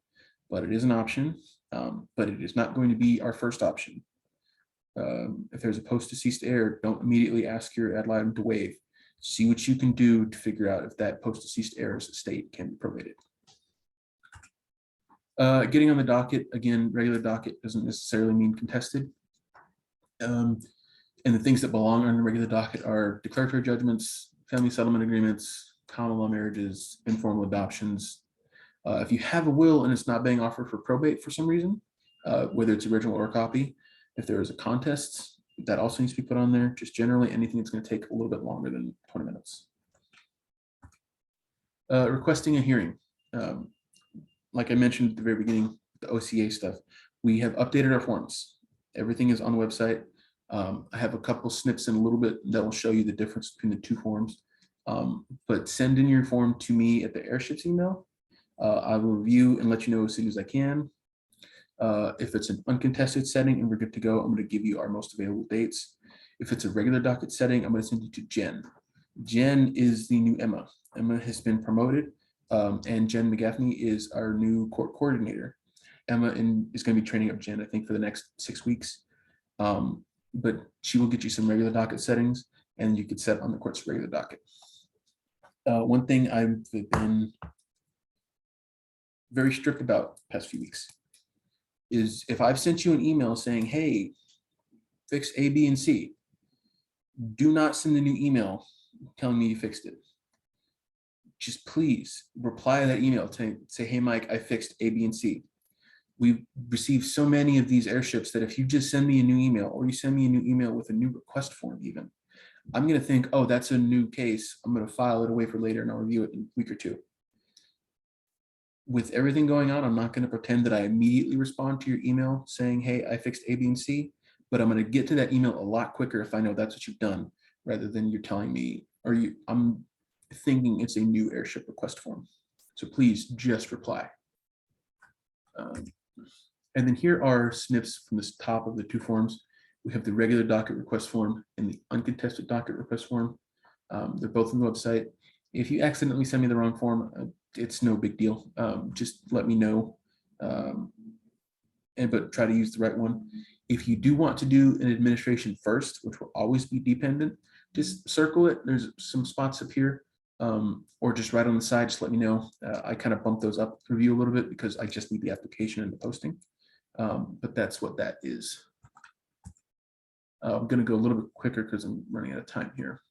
But it is an option, but it is not going to be our first option. If there's a post-deceased heir, don't immediately ask your ad litem to waive. See what you can do to figure out if that post-deceased heir's estate can be probated. Getting on the docket, again, regular docket doesn't necessarily mean contested. And the things that belong on the regular docket are declaratory judgments, family settlement agreements, common law marriages, informal adoptions. If you have a will and it's not being offered for probate for some reason, whether it's original or a copy, if there is a contest, that also needs to be put on there. Just generally anything that's going to take a little bit longer than 20 minutes. Requesting a hearing. Like I mentioned at the very beginning, the OCA stuff, we have updated our forms. Everything is on the website. I have a couple snips in a little bit that will show you the difference between the two forms. But send in your form to me at the Heirships email. I will review and let you know as soon as I can. If it's an uncontested setting and we're good to go, I'm going to give you our most available dates. If it's a regular docket setting, I'm going to send you to Jen. Jen is the new Emma. Emma has been promoted, and Jen McGaffney is our new court coordinator. Emma is going to be training up Jen, I think, for the next 6 weeks. But she will get you some regular docket settings, and you could set on the court's regular docket. One thing I've been very strict about the past few weeks is if I've sent you an email saying, hey, fix A, B, and C, do not send a new email telling me you fixed it. Just please reply to that email to say, hey, Mike, I fixed A, B, and C. We've received so many of these airships that if you just send me a new email or you send me a new email with a new request form even, I'm going to think, oh, that's a new case. I'm going to file it away for later and I'll review it in a week or two. With everything going on, I'm not going to pretend that I immediately respond to your email saying, hey, I fixed A, B, and C, but I'm going to get to that email a lot quicker if I know that's what you've done, rather than you're telling me, or I'm thinking it's a new airship request form. So please just reply. And then here are snips from the top of the two forms. We have the regular docket request form and the uncontested docket request form. They're both on the website. If you accidentally send me the wrong form, it's no big deal. Just let me know, but try to use the right one. If you do want to do an administration first, which will always be dependent, just circle it. There's some spots up here, or just right on the side, just let me know. I kind of bump those up for review a little bit because I just need the application and the posting. But that's what that is. I'm going to go a little bit quicker because I'm running out of time here.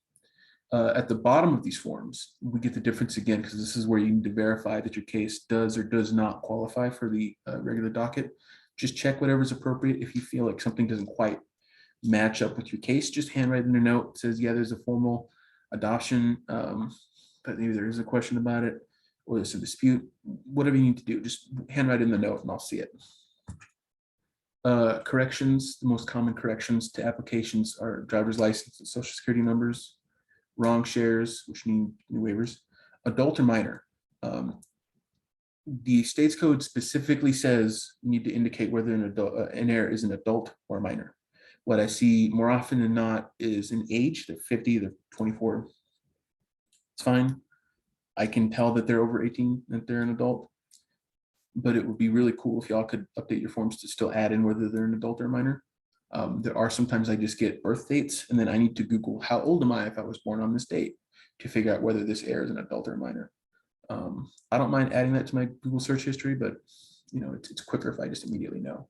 At the bottom of these forms, we get the difference again, because this is where you need to verify that your case does or does not qualify for the regular docket. Just check whatever's appropriate. If you feel like something doesn't quite match up with your case, just handwrite in a note. It says, yeah, there's a formal adoption, but maybe there is a question about it, or there's a dispute. Whatever you need to do, just handwrite in the note and I'll see it. Corrections, the most common corrections to applications are driver's license and social security numbers, wrong shares, which need new waivers, adult or minor. The state's code specifically says you need to indicate whether an heir is an adult or minor. What I see more often than not is an age. They're 50, they're 24. It's fine. I can tell that they're over 18, that they're an adult. But it would be really cool if y'all could update your forms to still add in whether they're an adult or minor. There are sometimes I just get birth dates, and then I need to Google how old am I if I was born on this date to figure out whether this heir is an adult or a minor. I don't mind adding that to my Google search history, but it's quicker if I just immediately know.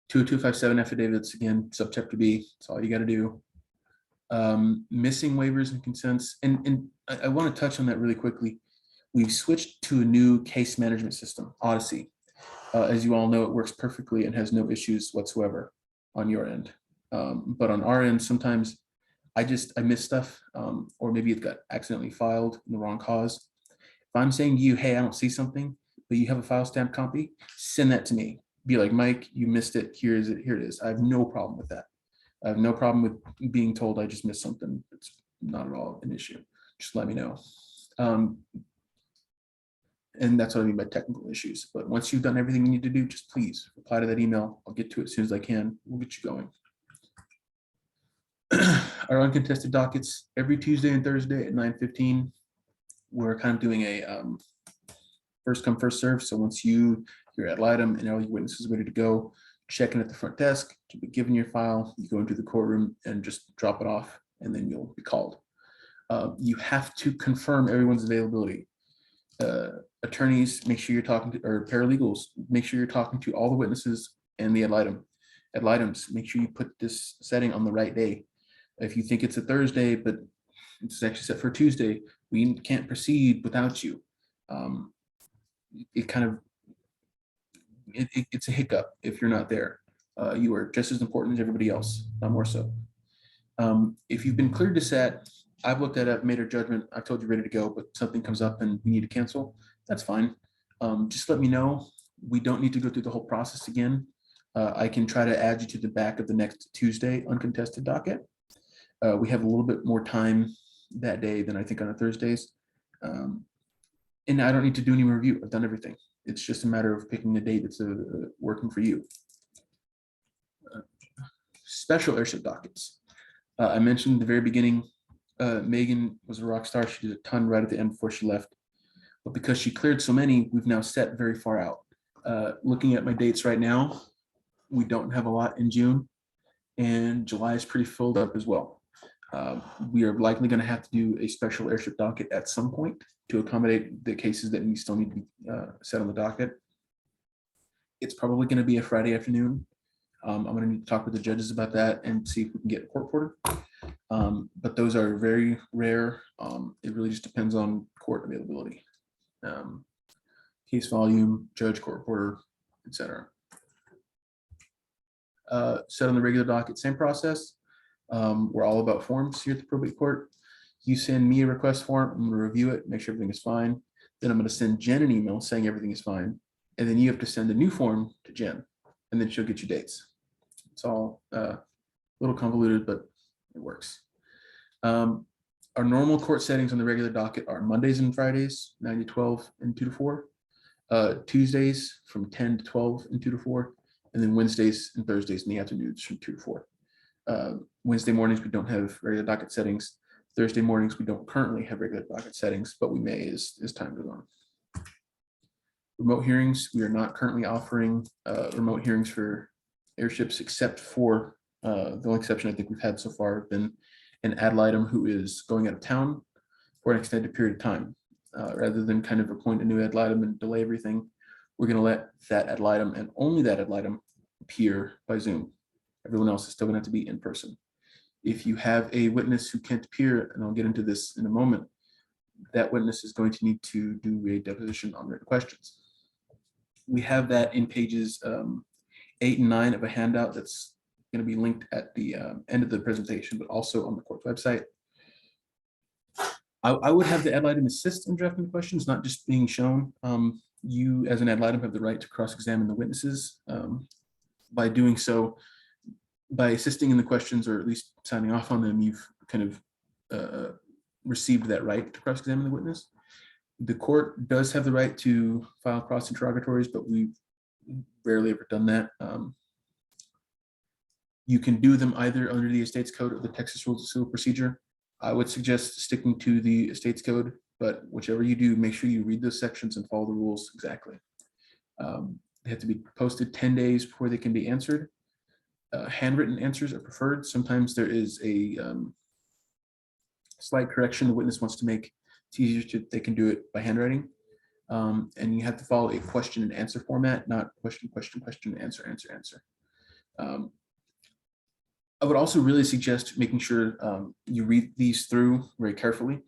20257 affidavits, again, subchapter B, that's all you got to do. Missing waivers and consents, and I want to touch on that really quickly. We've switched to a new case management system, Odyssey. As you all know, it works perfectly and has no issues whatsoever on your end. But on our end, sometimes I miss stuff, or maybe it got accidentally filed in the wrong cause. If I'm saying to you, hey, I don't see something, but you have a file stamp copy, send that to me. Be like, Mike, you missed it. Here it is. I have no problem with that. I have no problem with being told I just missed something. It's not at all an issue. Just let me know. And that's what I mean by technical issues. But once you've done everything you need to do, just please reply to that email. I'll get to it as soon as I can. We'll get you going. Our uncontested dockets every Tuesday and Thursday at 9:15. We're kind of doing a first come, first serve. So once you're at Litem and all your witnesses are ready to go, check in at the front desk, you'll be given your file, you go into the courtroom and just drop it off, and then you'll be called. You have to confirm everyone's availability. Attorneys, make sure you're talking to, or paralegals, make sure you're talking to all the witnesses and the ad litems. Make sure you put this setting on the right day. If you think it's a Thursday, but it's actually set for Tuesday, we can't proceed without you. It's a hiccup if you're not there. You are just as important as everybody else, not more so. If you've been cleared to set, I've looked at it, made a judgment, I told you ready to go, but something comes up and we need to cancel, that's fine. Just let me know. We don't need to go through the whole process again. I can try to add you to the back of the next Tuesday uncontested docket. We have a little bit more time that day than I think on the Thursdays. And I don't need to do any review. I've done everything. It's just a matter of picking a date that's working for you. Special Heirship dockets. I mentioned at the very beginning, Megan was a rock star. She did a ton right at the end before she left. But because she cleared so many, we've now set very far out. Looking at my dates right now, we don't have a lot in June, and July is pretty filled up as well. We are likely going to have to do a special Heirship docket at some point to accommodate the cases that we still need to be set on the docket. It's probably going to be a Friday afternoon. I'm going to need to talk with the judges about that and see if we can get a court reporter. But those are very rare. It really just depends on court availability, case volume, judge, court reporter, etc. Set on the regular docket, same process. We're all about forms here at the probate court. You send me a request form, I'm going to review it, make sure everything is fine. Then I'm going to send Jen an email saying everything is fine. And then you have to send a new form to Jen, and then she'll get you dates. It's all a little convoluted, but it works. Our normal court settings on the regular docket are Mondays and Fridays, 9 to 12 and 2 to 4. Tuesdays from 10 to 12 and 2 to 4. And then Wednesdays and Thursdays in the afternoons from 2 to 4. Wednesday mornings, we don't have regular docket settings. Thursday mornings, we don't currently have regular docket settings, but we may as time goes on. Remote hearings, we are not currently offering remote hearings for Heirships, except for the only exception I think we've had so far have been an ad litem who is going out of town for an extended period of time. Rather than kind of appoint a new ad litem and delay everything, we're going to let that ad litem and only that ad litem appear by Zoom. Everyone else is still going to have to be in person. If you have a witness who can't appear, and I'll get into this in a moment, that witness is going to need to do a deposition on written questions. We have that in pages 8 and 9 of a handout that's going to be linked at the end of the presentation, but also on the court's website. I would have the ad litem assist in drafting the questions, not just being shown. You, as an ad litem, have the right to cross-examine the witnesses. By doing so, by assisting in the questions, or at least signing off on them, you've kind of received that right to cross-examine the witness. The court does have the right to file cross-interrogatories, but we've rarely ever done that. You can do them either under the Estates Code or the Texas Rules of Civil Procedure. I would suggest sticking to the Estates Code, but whichever you do, make sure you read those sections and follow the rules exactly. They have to be posted 10 days before they can be answered. Handwritten answers are preferred. Sometimes there is a slight correction the witness wants to make. It's easier to, they can do it by handwriting. And you have to follow a question and answer format, not question, question, question, answer, answer, answer. I would also really suggest making sure you read these through very carefully.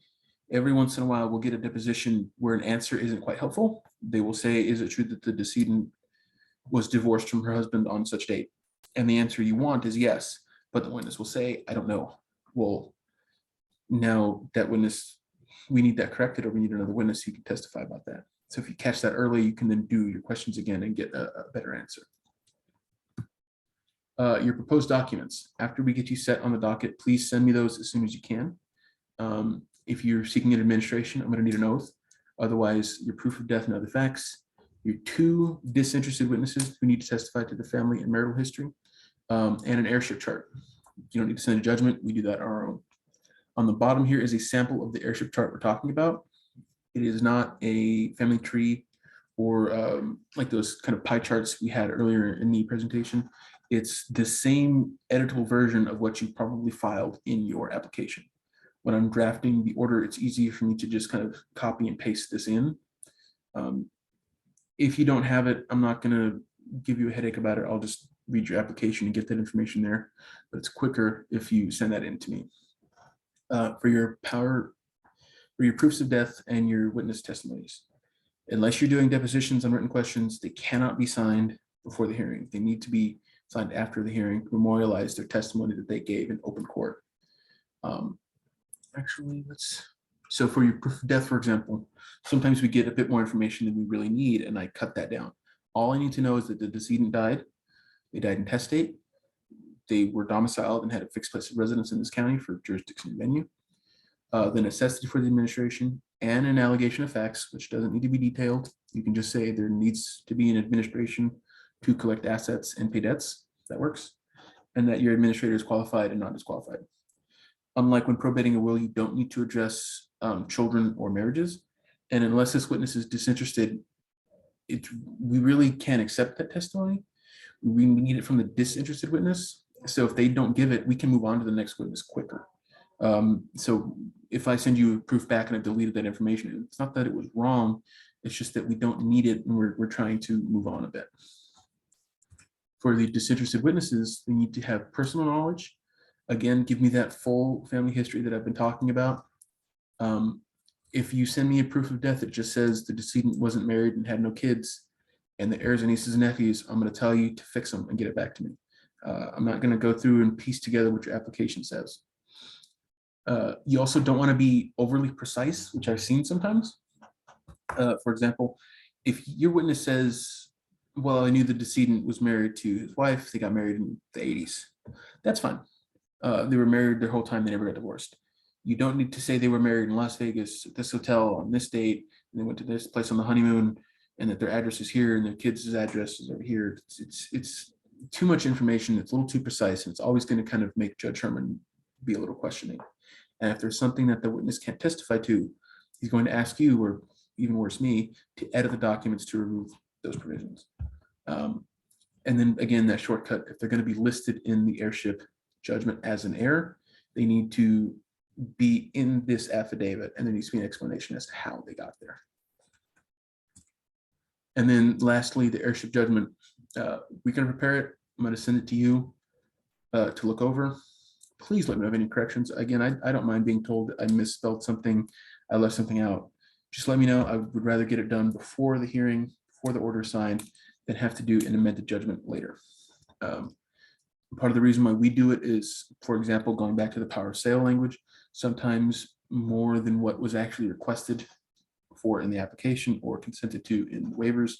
Every once in a while, we'll get a deposition where an answer isn't quite helpful. They will say, is it true that the decedent was divorced from her husband on such date? And the answer you want is yes, but the witness will say, I don't know. Well, now that witness, we need that corrected, or we need another witness who can testify about that. So if you catch that early, you can then do your questions again and get a better answer. Your proposed documents. After we get you set on the docket, please send me those as soon as you can. If you're seeking an administration, I'm going to need an oath. Otherwise, your proof of death and other facts, your 2 disinterested witnesses who need to testify to the family and marital history, and an heirship chart. You don't need to send a judgment. We do that on our own. On the bottom here is a sample of the heirship chart we're talking about. It is not a family tree or like those kind of pie charts we had earlier in the presentation. It's the same editable version of what you probably filed in your application. When I'm drafting the order, it's easier for me to just kind of copy and paste this in. If you don't have it, I'm not going to give you a headache about it. I'll just read your application and get that information there. But it's quicker if you send that in to me. For your proofs of death and your witness testimonies. Unless you're doing depositions on written questions, they cannot be signed before the hearing. They need to be signed after the hearing to memorialize their testimony that they gave in open court. So for your proof of death, for example, sometimes we get a bit more information than we really need, and I cut that down. All I need to know is that the decedent died. They died intestate. They were domiciled and had a fixed place of residence in this county for jurisdiction and venue. The necessity for the administration, and an allegation of facts, which doesn't need to be detailed. You can just say there needs to be an administration to collect assets and pay debts. That works. And that your administrator is qualified and not disqualified. Unlike when probating a will, you don't need to address children or marriages. And unless this witness is disinterested, we really can't accept that testimony. We need it from the disinterested witness. So if they don't give it, we can move on to the next witness quicker. So if I send you proof back and I've deleted that information, it's not that it was wrong. It's just that we don't need it and we're trying to move on a bit. For the disinterested witnesses, they need to have personal knowledge. Again, give me that full family history that I've been talking about. If you send me a proof of death that just says the decedent wasn't married and had no kids, and the heirs and nieces and nephews, I'm going to tell you to fix them and get it back to me. I'm not going to go through and piece together what your application says. You also don't want to be overly precise, which I've seen sometimes. For example, if your witness says, well, I knew the decedent was married to his wife, they got married in the 80s. That's fine. They were married their whole time, they never got divorced. You don't need to say they were married in Las Vegas at this hotel on this date, and they went to this place on the honeymoon, and that their address is here and their kids' address is over here. It's too much information. It's a little too precise, and it's always going to kind of make Judge Herman be a little questioning. And if there's something that the witness can't testify to, he's going to ask you, or even worse, me, to edit the documents to remove those provisions. And then again, that shortcut, if they're going to be listed in the heirship judgment as an heir, they need to be in this affidavit, and there needs to be an explanation as to how they got there. And then lastly, the heirship judgment, we can prepare it. I'm going to send it to you to look over, please let me know of any corrections. Again, I don't mind being told I misspelled something, I left something out. Just let me know. I would rather get it done before the hearing, before the order is signed, than have to do an amended judgment later. Part of the reason why we do it is, for example, going back to the power of sale language, sometimes more than what was actually requested for in the application or consented to in waivers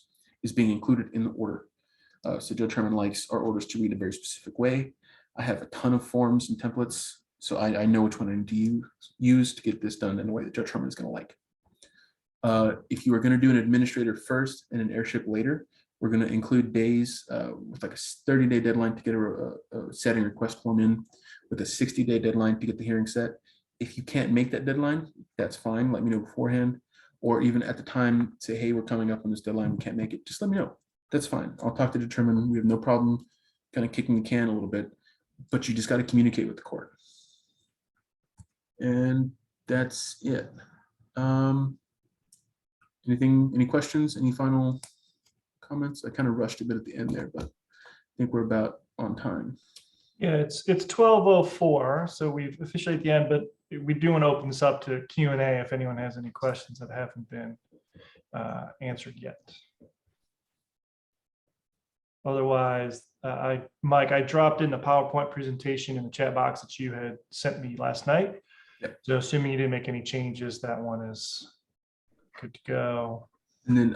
is being included in the order. So Judge Herman likes our orders to read a very specific way. I have a ton of forms and templates, so I know which one I need to use to get this done in a way that Judge Herman is going to like. If you are going to do an administrator first and an heirship later, we're going to include days with like a 30-day deadline to get a setting request form in, with a 60-day deadline to get the hearing set. If you can't make that deadline, that's fine. Let me know beforehand, or even at the time, say, hey, we're coming up on this deadline, we can't make it. Just let me know. That's fine. I'll talk to determine. We have no problem kind of kicking the can a little bit, but you just got to communicate with the court. And that's it. Any questions? Any final comments? I kind of rushed a bit at the end there, but I think we're about on time. Yeah, it's 12:04, so we've officially at the end, but we do want to open this up to Q&A if anyone has any questions that haven't been answered yet. Otherwise, Mike, I dropped in the PowerPoint presentation in the chat box that you had sent me last night. Yep. So assuming you didn't make any changes, that one is good to go. And then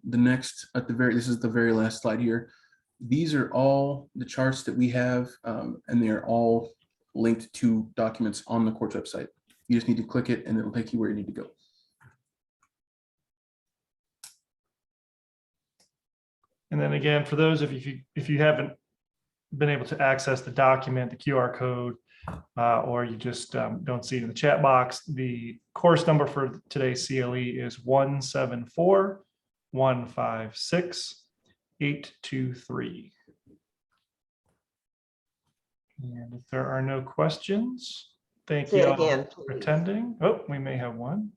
the next this is the very last slide here. These are all the charts that we have, and they're all linked to documents on the court's website. You just need to click it and it'll take you where you need to go. And then again, for those of you, if you haven't been able to access the document, the QR code, or you just don't see it in the chat box, the course number for today's CLE is 174-156-823. And if there are no questions, thank you all for attending. Oh, we may have one.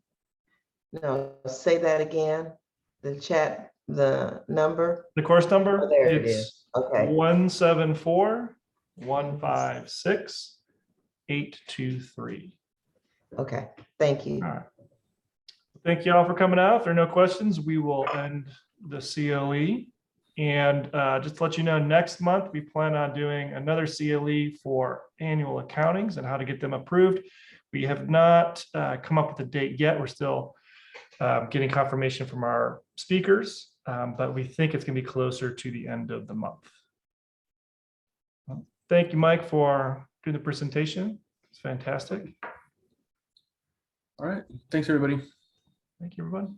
No, say that again. The chat, the number. The course number? Oh, there it is. Okay. 174-156-823. Okay, thank you. All right. Thank you all for coming out. If there are no questions, we will end the CLE. And just to let you know, next month, we plan on doing another CLE for annual accountings and how to get them approved. We have not come up with a date yet. We're still getting confirmation from our speakers, but we think it's going to be closer to the end of the month. Well, thank you, Mike, for doing the presentation. It's fantastic. All right. Thanks, everybody. Thank you, everyone.